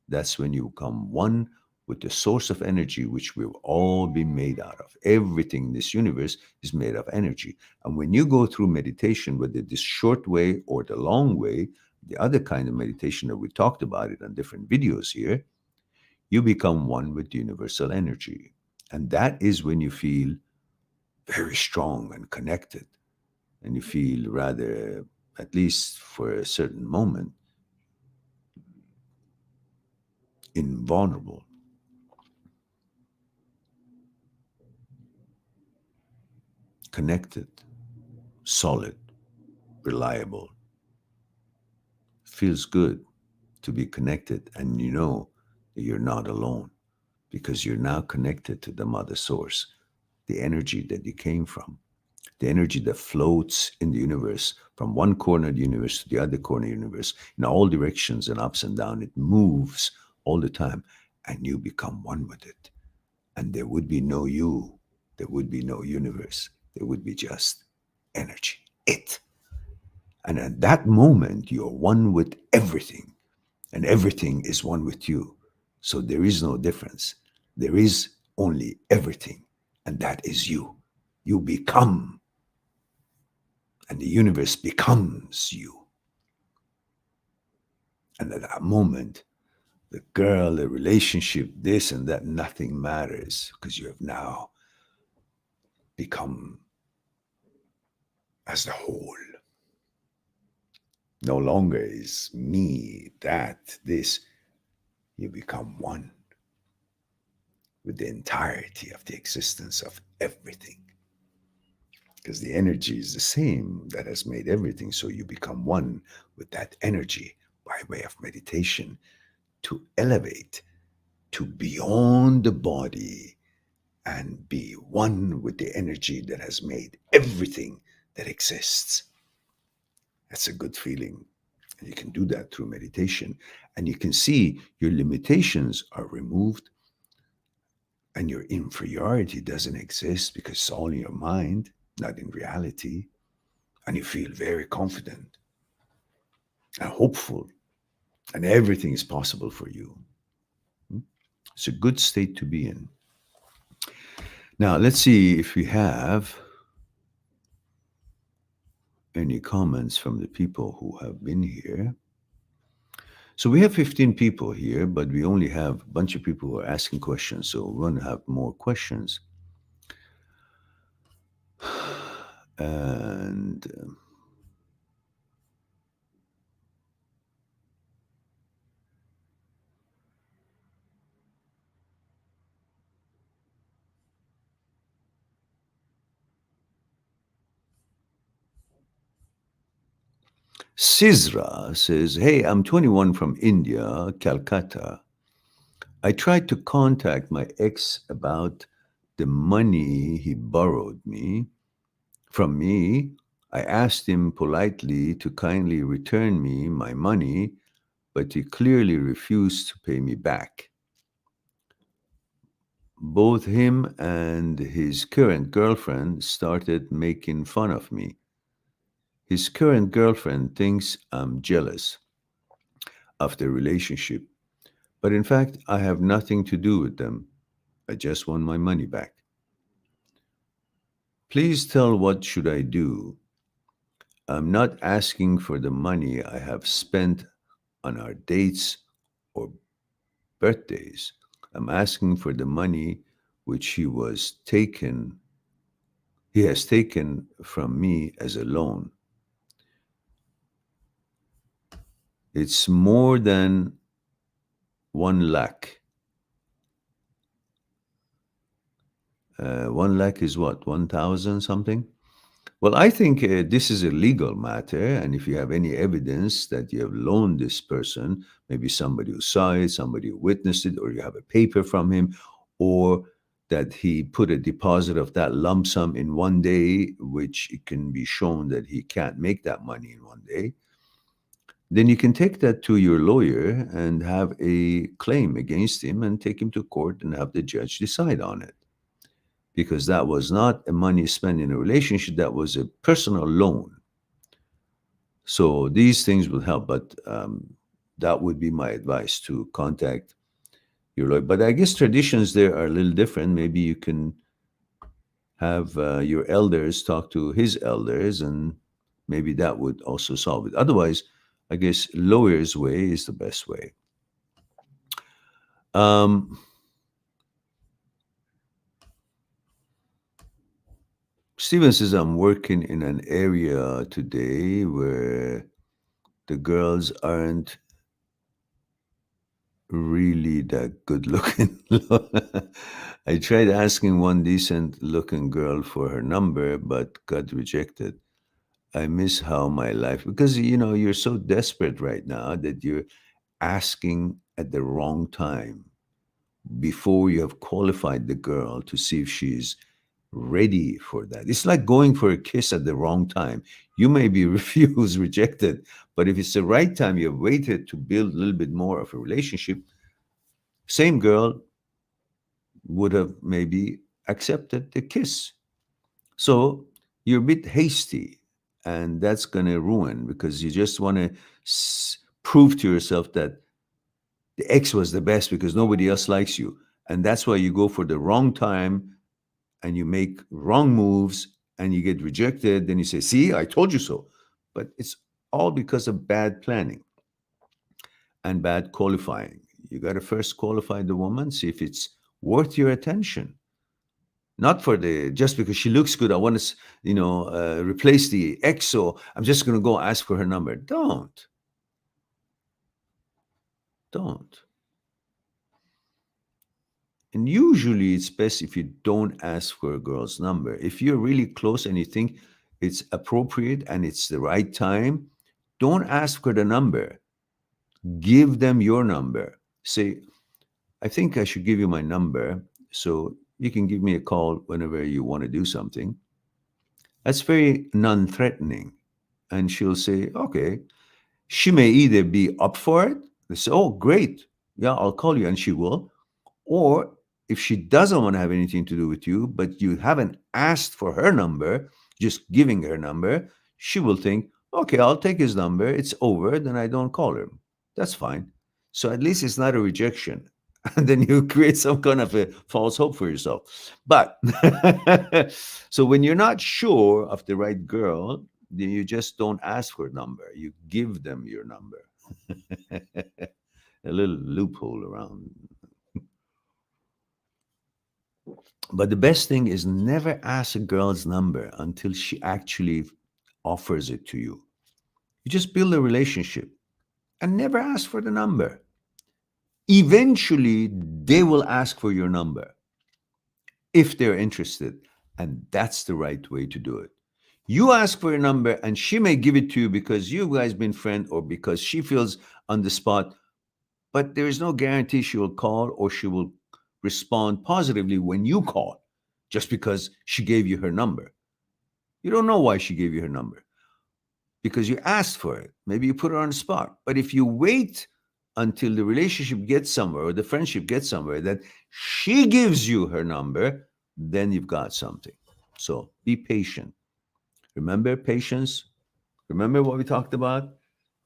That's when you become one with the source of energy, which we've all been made out of. Everything in this universe is made of energy. And when you go through meditation, whether this short way or the long way, the other kind of meditation that we talked about it on different videos here, you become one with the universal energy. And that is when you feel very strong and connected. And you feel rather, at least for a certain moment, invulnerable, connected, solid, reliable. Feels good to be connected, and you know that you're not alone because you're now connected to the mother source, the energy that you came from, the energy that floats in the universe from one corner of the universe to the other corner of the universe in all directions and ups and down. It moves all the time, and you become one with it. And there would be no you, there would be no universe. There would be just energy. It. And at that moment, you're one with everything, and everything is one with you. So there is no difference. There is only everything, and that is you. You become, and the universe becomes you. And at that moment, the girl, the relationship, this and that, nothing matters because you have now become as the whole. No longer is me, that, this. You become one with the entirety of the existence of everything. Because the energy is the same that has made everything. So you become one with that energy by way of meditation to elevate to beyond the body and be one with the energy that has made everything that exists. That's a good feeling. And you can do that through meditation. And you can see your limitations are removed and your inferiority doesn't exist because it's all in your mind, not in reality. And you feel very confident and hopeful, and everything is possible for you. It's a good state to be in. Now, let's see if we have any comments from the people who have been here. So we have 15 people here, but we only have a bunch of people who are asking questions. So we're going to have more questions. And Sizra says, "Hey, I'm 21 from India, Calcutta. I tried to contact my ex about the money he borrowed me from me. I asked him politely to kindly return me my money, but he clearly refused to pay me back. Both him and his current girlfriend started making fun of me. His current girlfriend thinks I'm jealous of the relationship, but in fact, I have nothing to do with them. I just want my money back. Please tell what should I do. I'm not asking for the money I have spent on our dates or birthdays. I'm asking for the money which he has taken from me as a loan. It's more than 1 lakh. 1 lakh is what, 1,000 something? Well, I think this is a legal matter, and if you have any evidence that you have loaned this person, maybe somebody who saw it, somebody who witnessed it, or you have a paper from him, or that he put a deposit of that lump sum in one day, which it can be shown that he can't make that money in one day, then you can take that to your lawyer and have a claim against him and take him to court and have the judge decide on it. Because that was not a money spent in a relationship, that was a personal loan. So these things will help, but that would be my advice, to contact your lawyer. But I guess traditions there are a little different. Maybe you can have your elders talk to his elders, and maybe that would also solve it. Otherwise, I guess lawyer's way is the best way. Steven says, I'm working in an area today where the girls aren't really that good looking. I tried asking one decent looking girl for her number, but got rejected. I miss how my life, because you're so desperate right now that you're asking at the wrong time, before you have qualified the girl to see if she's ready for that. It's like going for a kiss at the wrong time. You may be refused, rejected, but if it's the right time, you have waited to build a little bit more of a relationship, same girl would have maybe accepted the kiss. So you're a bit hasty, and that's going to ruin because you just want to prove to yourself that the ex was the best because nobody else likes you. And that's why you go for the wrong time and you make wrong moves and you get rejected. Then you say, see, I told you so. But it's all because of bad planning and bad qualifying. You got to first qualify the woman, see if it's worth your attention. Not for the just because she looks good. I want to, replace the ex. So I'm just going to go ask for her number. Don't. And usually it's best if you don't ask for a girl's number. If you're really close and you think it's appropriate and it's the right time, don't ask for the number. Give them your number. Say, I think I should give you my number so you can give me a call whenever you want to do something. That's very non threatening. And she'll say, okay. She may either be up for it, they say, oh, great. Yeah, I'll call you. And she will. Or if she doesn't want to have anything to do with you, but you haven't asked for her number, just giving her number, she will think, okay, I'll take his number. It's over. Then I don't call him. That's fine. So at least it's not a rejection. And then you create some kind of a false hope for yourself. But so when you're not sure of the right girl, then you just don't ask for a number. You give them your number. A little loophole around. But the best thing is never ask a girl's number until she actually offers it to you. You just build a relationship and never ask for the number. Eventually, they will ask for your number if they're interested. And that's the right way to do it. You ask for a number and she may give it to you because you guys been friends or because she feels on the spot, but there is no guarantee she will call or she will respond positively when you call just because she gave you her number. You don't know why she gave you her number because you asked for it. Maybe you put her on the spot. But if you wait until the relationship gets somewhere or the friendship gets somewhere that she gives you her number, then you've got something. So be patient. Remember patience? Remember what we talked about?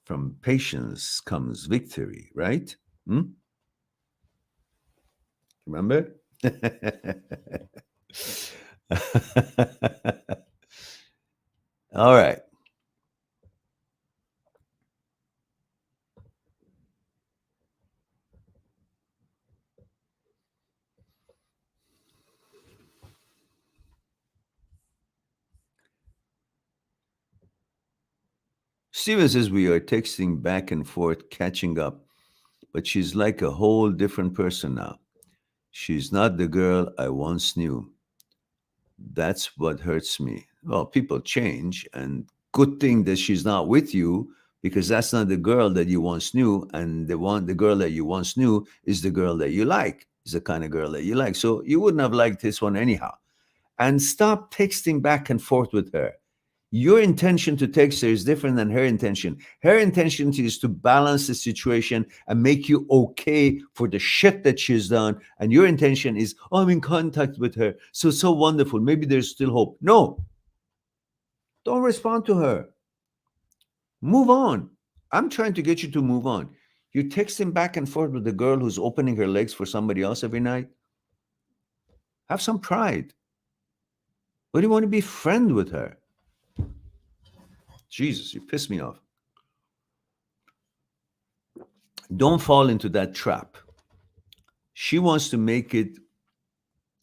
From patience comes victory, right? Hmm? Remember? All right. Steven says we are texting back and forth, catching up, but she's like a whole different person now. She's not the girl I once knew. That's what hurts me. Well, people change, and good thing that she's not with you because that's not the girl that you once knew, and the girl that you once knew is the girl that you like. Is the kind of girl that you like. So you wouldn't have liked this one anyhow. And stop texting back and forth with her. Your intention to text her is different than her intention. Her intention is to balance the situation and make you okay for the shit that she's done. And your intention is, oh, I'm in contact with her. So wonderful. Maybe there's still hope. No, don't respond to her. Move on. I'm trying to get you to move on. You're texting back and forth with the girl who's opening her legs for somebody else every night. Have some pride. Why do you want to be friend with her? Jesus, you piss me off. Don't fall into that trap. She wants to make it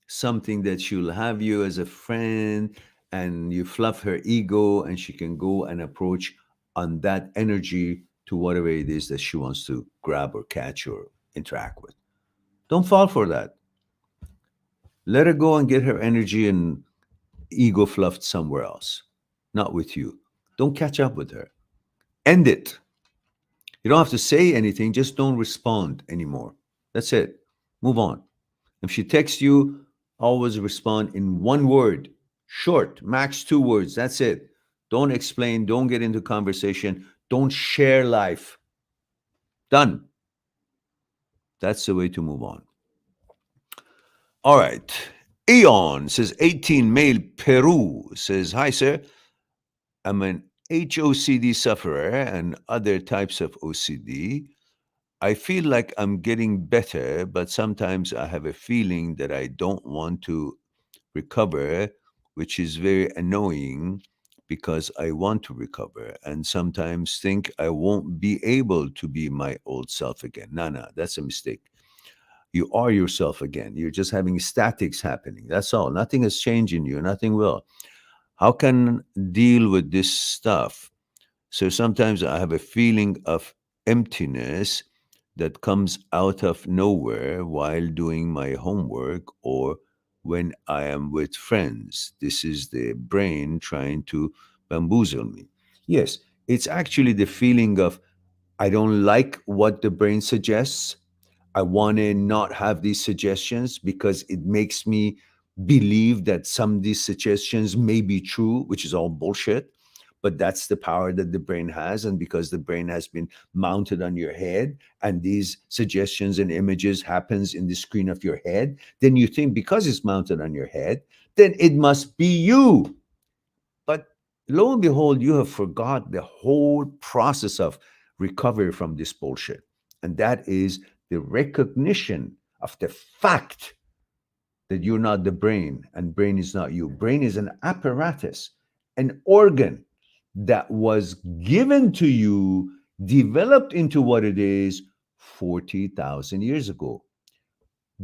something that she'll have you as a friend and you fluff her ego and she can go and approach on that energy to whatever it is that she wants to grab or catch or interact with. Don't fall for that. Let her go and get her energy and ego fluffed somewhere else, not with you. Don't catch up with her. End it. You don't have to say anything, just don't respond anymore. That's it. Move on. If she texts you, always respond in one word, short, max 2 words. That's it. Don't explain, don't get into conversation, don't share life. Done. That's the way to move on. All right. Eon says 18 male Peru says, hi, sir. I'm an HOCD sufferer and other types of OCD. I feel like I'm getting better, but sometimes I have a feeling that I don't want to recover, which is very annoying because I want to recover and sometimes think I won't be able to be my old self again. No, that's a mistake. You are yourself again. You're just having statics happening. That's all. Nothing has changed in you. Nothing will. How can deal with this stuff? So sometimes I have a feeling of emptiness that comes out of nowhere while doing my homework or when I am with friends. This is the brain trying to bamboozle me. Yes, it's actually the feeling of I don't like what the brain suggests. I want to not have these suggestions because it makes me believe that some of these suggestions may be true, which is all bullshit. But that's the power that the brain has. And because the brain has been mounted on your head and these suggestions and images happens in the screen of your head, then you think because it's mounted on your head, then it must be you. But lo and behold, you have forgot the whole process of recovery from this bullshit. And that is the recognition of the fact that you're not the brain and brain is not you. Brain is an apparatus, an organ that was given to you, developed into what it is 40,000 years ago.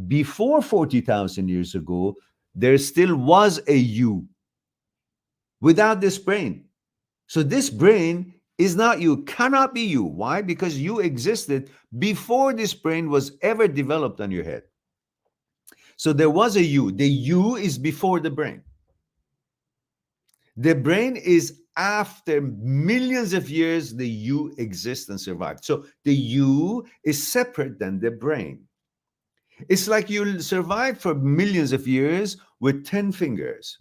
Before 40,000 years ago, there still was a you without this brain. So this brain is not you, cannot be you. Why? Because you existed before this brain was ever developed on your head. So there was a you. The you is before the brain. The brain is after millions of years, the you exists and survived. So the you is separate than the brain. It's like you survived for millions of years with 10 fingers.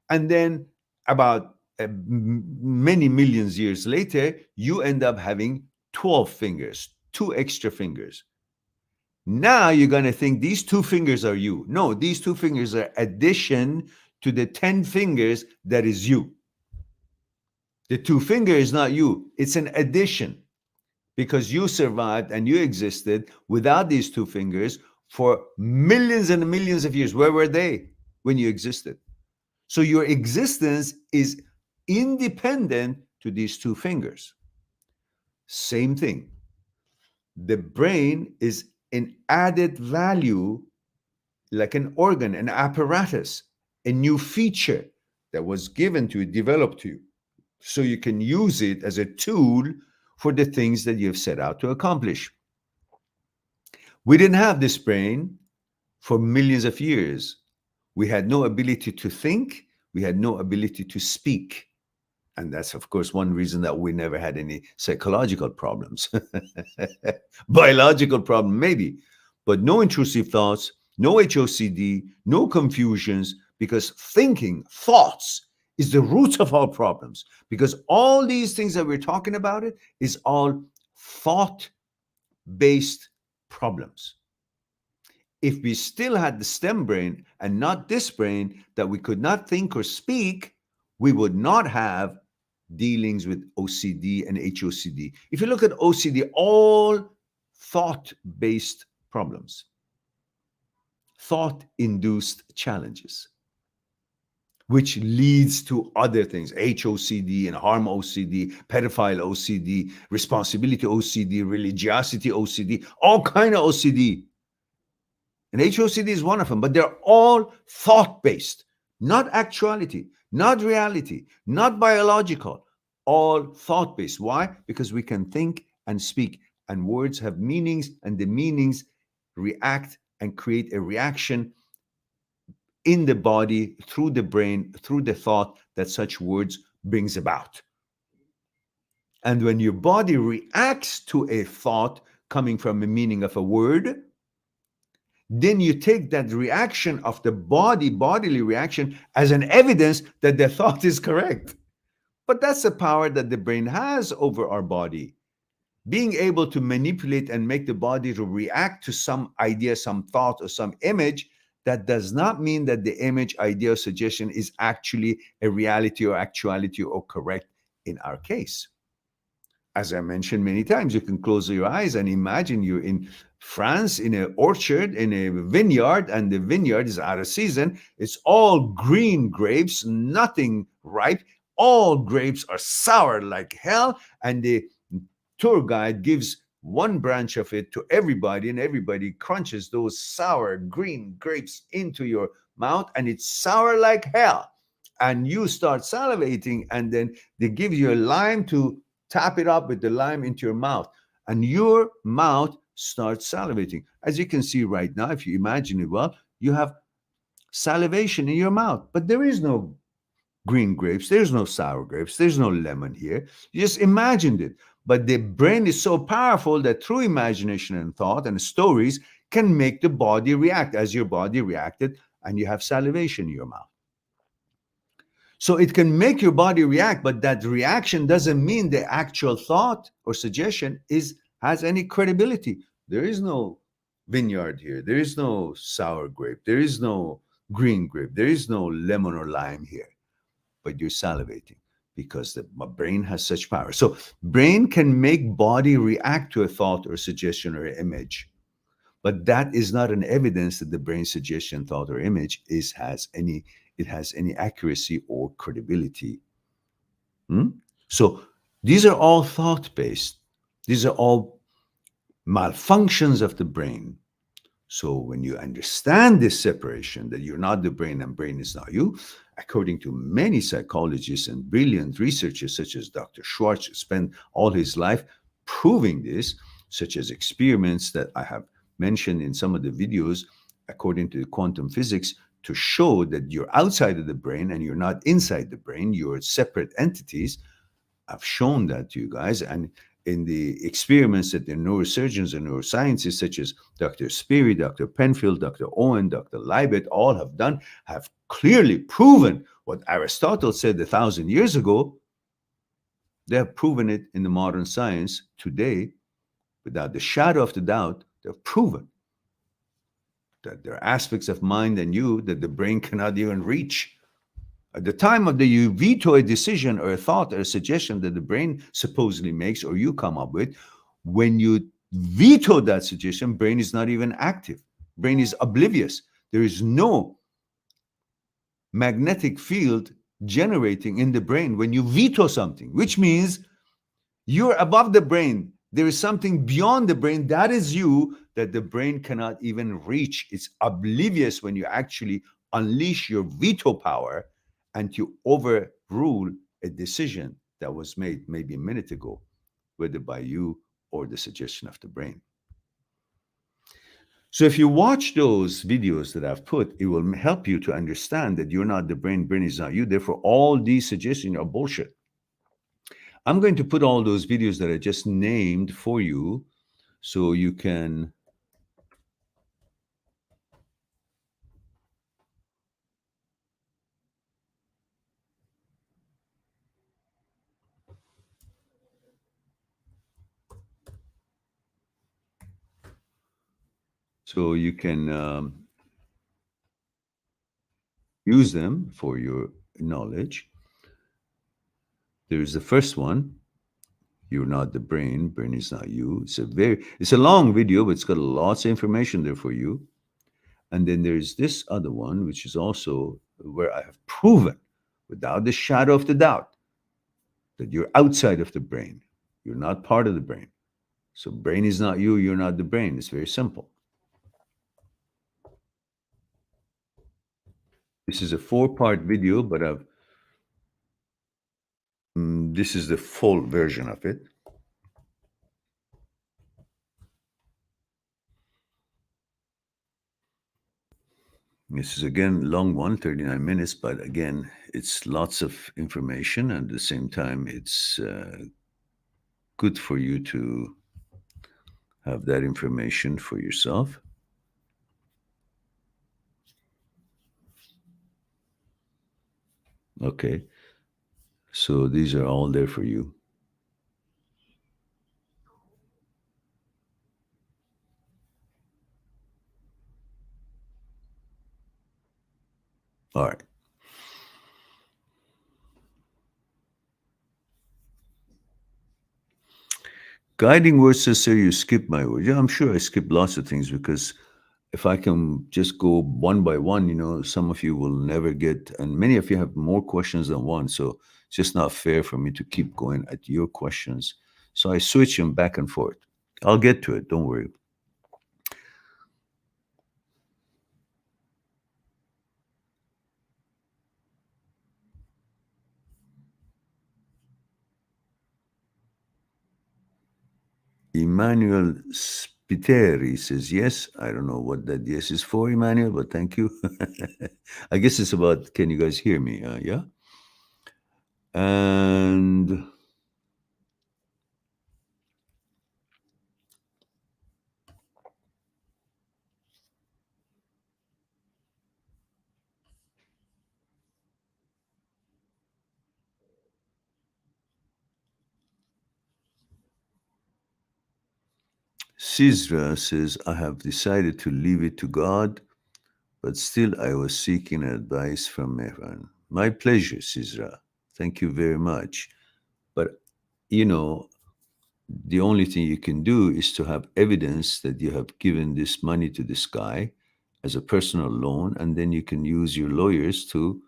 And then about many millions years later, you end up having 12 fingers, two extra fingers. Now you're going to think these two fingers are you. No, these two fingers are addition to the 10 fingers that is you. The two finger is not you. It's an addition because you survived and you existed without these two fingers for millions and millions of years. Where were they when you existed? So your existence is independent to these two fingers. Same thing. The brain is an added value, like an organ, an apparatus, a new feature that was given to you, developed to you, so you can use it as a tool for the things that you've set out to accomplish. We didn't have this brain for millions of years. We had no ability to think, we had no ability to speak. And that's, of course, one reason that we never had any psychological problems. Biological problem, maybe, but no intrusive thoughts, no HOCD, no confusions, because thinking, thoughts, is the root of all problems. Because all these things that we're talking about it is all thought-based problems. If we still had the stem brain and not this brain that we could not think or speak, we would not have dealings with OCD and HOCD. If you look at OCD, all thought-based problems, thought-induced challenges, which leads to other things, HOCD and harm OCD, pedophile OCD, responsibility OCD, religiosity OCD, all kind of OCD. And HOCD is one of them, but they're all thought-based, not actuality, not reality, not biological, all thought-based. Why? Because we can think and speak, and words have meanings, and the meanings react and create a reaction in the body, through the brain, through the thought that such words brings about. And when your body reacts to a thought coming from a meaning of a word, then you take that reaction of the bodily reaction as an evidence that the thought is correct. But that's the power that the brain has over our body. Being able to manipulate and make the body to react to some idea, some thought, or some image that does not mean that the image, idea, or suggestion is actually a reality or actuality or correct in our case. As I mentioned many times, you can close your eyes and imagine you're in France in an orchard, in a vineyard, and the vineyard is out of season. It's all green grapes, nothing ripe. All grapes are sour like hell. And the tour guide gives one branch of it to everybody, and everybody crunches those sour green grapes into your mouth, and it's sour like hell. And you start salivating, and then they give you a lime to tap it up with the lime into your mouth, and your mouth starts salivating. As you can see right now, if you imagine it well, you have salivation in your mouth, but there is no green grapes, there's no sour grapes, there's no lemon here. You just imagined it. But the brain is so powerful that through imagination and thought and stories can make the body react as your body reacted, and you have salivation in your mouth. So it can make your body react, but that reaction doesn't mean the actual thought or suggestion has any credibility. There is no vineyard here. There is no sour grape. There is no green grape. There is no lemon or lime here. But you're salivating because the brain has such power. So brain can make body react to a thought or suggestion or image, but that is not an evidence that the brain suggestion, thought, or image has any accuracy or credibility. So these are all thought based. These are all malfunctions of the brain. So when you understand this separation, that you're not the brain and brain is not you, according to many psychologists and brilliant researchers such as Dr. Schwartz, spent all his life proving this, such as experiments that I have mentioned in some of the videos, according to quantum physics, to show that you're outside of the brain and you're not inside the brain, you're separate entities. I've shown that to you guys. And in the experiments that the neurosurgeons and neuroscientists such as Dr. Speary, Dr. Penfield, Dr. Owen, Dr. Libet all have done, have clearly proven what Aristotle said 1,000 years ago. They have proven it in the modern science today without the shadow of the doubt. They've proven that there are aspects of mind and you that the brain cannot even reach. At the time of you veto a decision or a thought or a suggestion that the brain supposedly makes or you come up with, when you veto that suggestion, brain is not even active. Brain is oblivious. There is no magnetic field generating in the brain when you veto something, which means you're above the brain. There is something beyond the brain that is you that the brain cannot even reach. It's oblivious when you actually unleash your veto power and you overrule a decision that was made maybe a minute ago, whether by you or the suggestion of the brain. So if you watch those videos that I've put, it will help you to understand that you're not the brain, brain is not you. Therefore, all these suggestions are bullshit. I'm going to put all those videos that I just named for you so you can use them for your knowledge. There's the first one. You're not the brain. Brain is not you. It's a long video, but it's got lots of information there for you. And then there's this other one, which is also where I have proven without the shadow of the doubt that you're outside of the brain. You're not part of the brain. So brain is not you. You're not the brain. It's very simple. This is a 4-part video, but this is the full version of it. This is again long one, 39 minutes, but again, it's lots of information, and at the same time, it's good for you to have that information for yourself. Okay, so these are all there for you. All right. Guiding words, sister, you skip my words. Yeah, I'm sure I skip lots of things because if I can just go one by one, some of you will never get, and many of you have more questions than one. So it's just not fair for me to keep going at your questions. So I switch them back and forth. I'll get to it. Don't worry. Emmanuel Spiteri says yes. I don't know what that yes is for, Emmanuel, but thank you. I guess it's about can you guys hear me? Yeah. And Cisra says, I have decided to leave it to God, but still I was seeking advice from Mehran. My pleasure, Cisra. Thank you very much. But, you know, the only thing you can do is to have evidence that you have given this money to this guy as a personal loan, and then you can use your lawyers to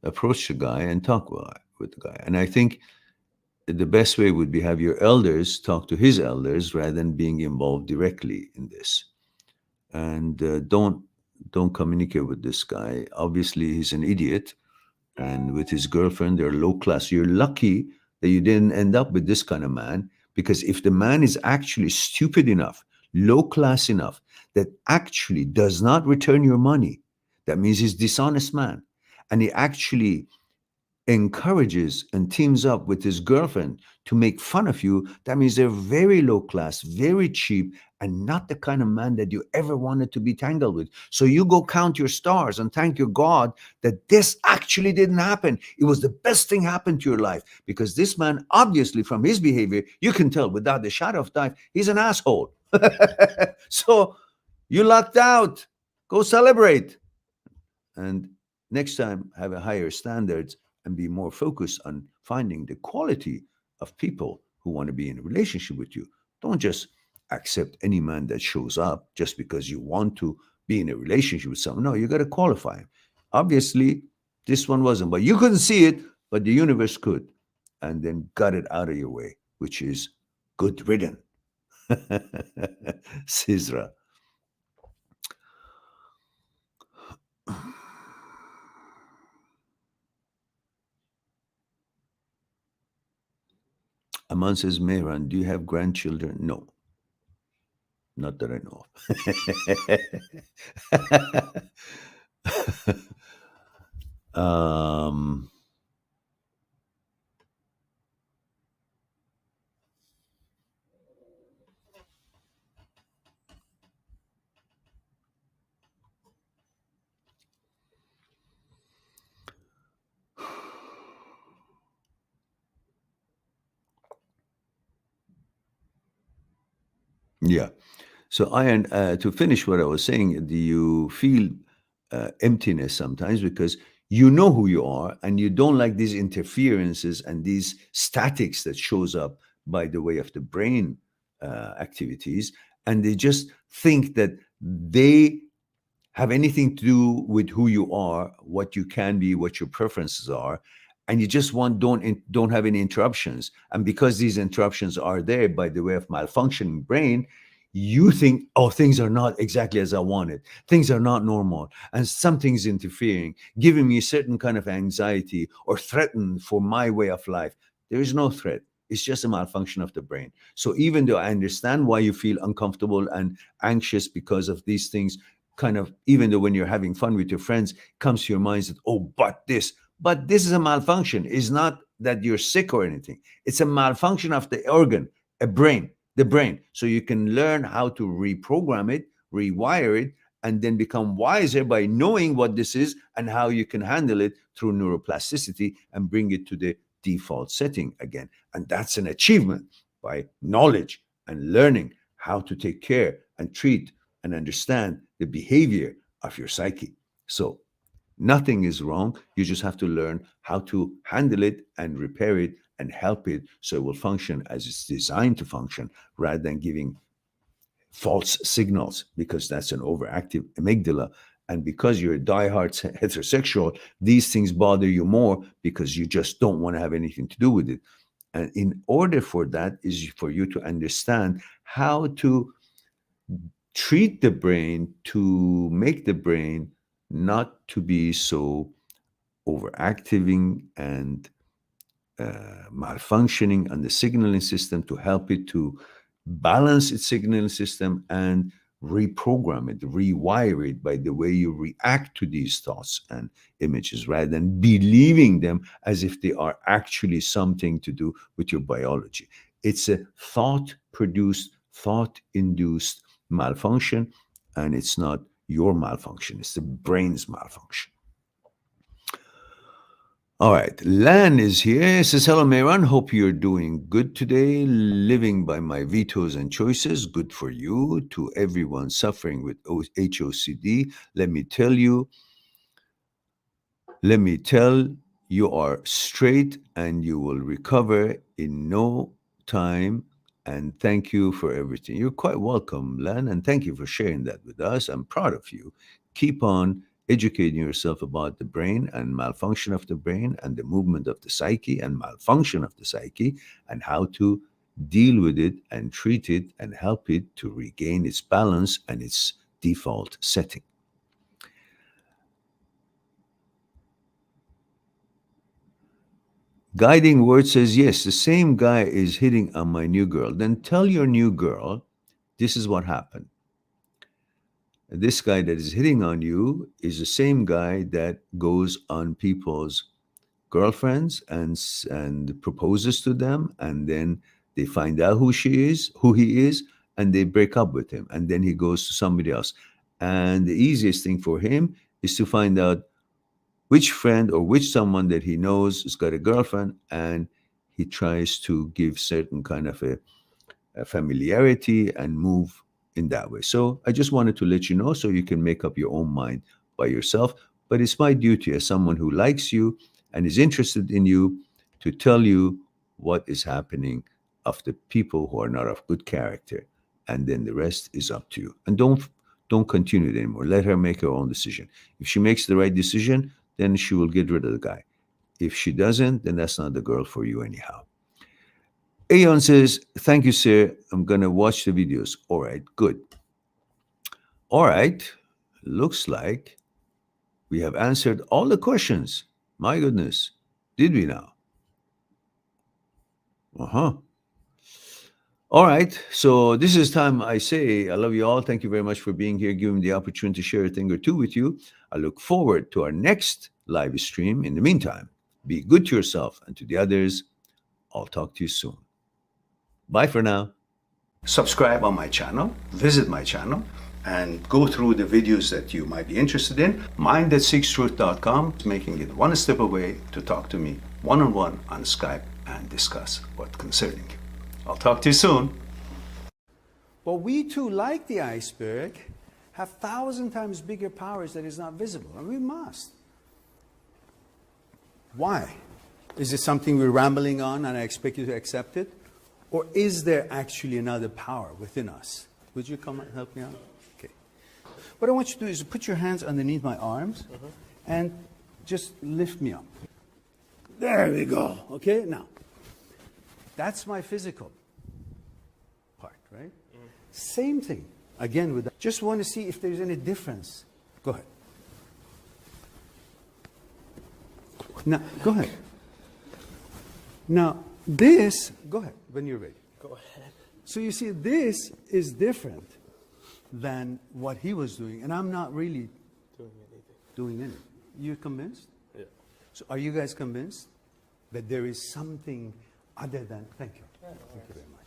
approach the guy and talk with the guy. And I think the best way would be have your elders talk to his elders rather than being involved directly in this. And don't communicate with this guy. Obviously, he's an idiot, and with his girlfriend, they're low class. You're lucky that you didn't end up with this kind of man, because if the man is actually stupid enough, low class enough, that actually does not return your money, that means he's dishonest man, and he actually encourages and teams up with his girlfriend to make fun of you, that means they're very low class, very cheap, and not the kind of man that you ever wanted to be tangled with. So you go count your stars and thank your God that this actually didn't happen. It was the best thing happened to your life, because this man, obviously, from his behavior, you can tell without the shadow of doubt, he's an asshole. So you lucked out. Go celebrate. And next time, have a higher standards and be more focused on finding the quality of people who want to be in a relationship with you. Don't just accept any man that shows up just because you want to be in a relationship with someone. No, you got to qualify him. Obviously, this one wasn't, but you couldn't see it, but the universe could, and then got it out of your way, which is good ridden. Sizra. Aman says, Mehran, do you have grandchildren? No, not that I know of. Yeah. So, Ian, to finish what I was saying, do you feel emptiness sometimes because you know who you are and you don't like these interferences and these statics that shows up by the way of the brain activities, and they just think that they have anything to do with who you are, what you can be, what your preferences are, and you just want don't have any interruptions. And because these interruptions are there by the way of malfunctioning brain, you think, oh, things are not exactly as I wanted. Things are not normal, and something's interfering, giving me a certain kind of anxiety or threaten for my way of life. There is no threat. It's just a malfunction of the brain. So even though I understand why you feel uncomfortable and anxious because of these things, kind of, even though when you're having fun with your friends, comes to your mind that, oh, but this is a malfunction. It's not that you're sick or anything. It's a malfunction of the organ, a brain, the brain. So you can learn how to reprogram it, rewire it, and then become wiser by knowing what this is and how you can handle it through neuroplasticity and bring it to the default setting again. And that's an achievement by knowledge and learning how to take care and treat and understand the behavior of your psyche. So Nothing is wrong. You just have to learn how to handle it and repair it and help it so it will function as it's designed to function, rather than giving false signals, because that's an overactive amygdala. And because you're a diehard heterosexual, these things bother you more because you just don't want to have anything to do with it. And in order for that is for you to understand how to treat the brain, to make the brain not to be so overacting and malfunctioning on the signaling system, to help it to balance its signaling system and reprogram it, rewire it by the way you react to these thoughts and images, rather than believing them as if they are actually something to do with your biology. It's a thought produced, thought induced malfunction, and it's not your malfunction, it's the brain's malfunction. All right, Lan is here. Says, hello, Mehran. Hope you're doing good today. Living by my vetoes and choices. Good for you. To everyone suffering with HOCD, let me tell you, you are straight and you will recover in no time. And thank you for everything. You're quite welcome, Lan, and thank you for sharing that with us. I'm proud of you. Keep on educating yourself about the brain and malfunction of the brain and the movement of the psyche and malfunction of the psyche and how to deal with it and treat it and help it to regain its balance and its default setting. Guiding word says, yes, the same guy is hitting on my new girl. Then tell your new girl, this is what happened. This guy that is hitting on you is the same guy that goes on people's girlfriends and proposes to them, and then they find out who he is, and they break up with him, and then he goes to somebody else. And the easiest thing for him is to find out which friend or which someone that he knows has got a girlfriend, and he tries to give certain kind of a familiarity and move in that way. So I just wanted to let you know so you can make up your own mind by yourself. But it's my duty as someone who likes you and is interested in you to tell you what is happening of the people who are not of good character, and then the rest is up to you. And don't continue it anymore. Let her make her own decision. If she makes the right decision, then she will get rid of the guy. If she doesn't, then that's not the girl for you anyhow. Aeon says, thank you, sir. I'm going to watch the videos. All right, good. All right, looks like we have answered all the questions. My goodness, did we now? All right, so this is time I say I love you all. Thank you very much for being here, giving me the opportunity to share a thing or two with you. I look forward to our next live stream. In the meantime, be good to yourself and to the others. I'll talk to you soon. Bye for now. Subscribe on my channel, visit my channel, and go through the videos that you might be interested in. Mind@seekstruth.com is making it one step away to talk to me one-on-one on Skype and discuss what's concerning you. I'll talk to you soon. But we too, like the iceberg, have 1,000 times bigger powers that is not visible, and we must. Why? Is it something we're rambling on and I expect you to accept it? Or is there actually another power within us? Would you come and help me out? Okay. What I want you to do is put your hands underneath my arms and just lift me up. There we go. Okay, now, that's my physical part, right? Same thing. Again, with that. Just want to see if there's any difference. Go ahead. Now, go ahead. Now, this, go ahead, when you're ready. Go ahead. So you see, this is different than what he was doing, and I'm not really doing anything. You convinced? Yeah. So are you guys convinced that there is something other than, thank you. Yeah, no Thank you very much.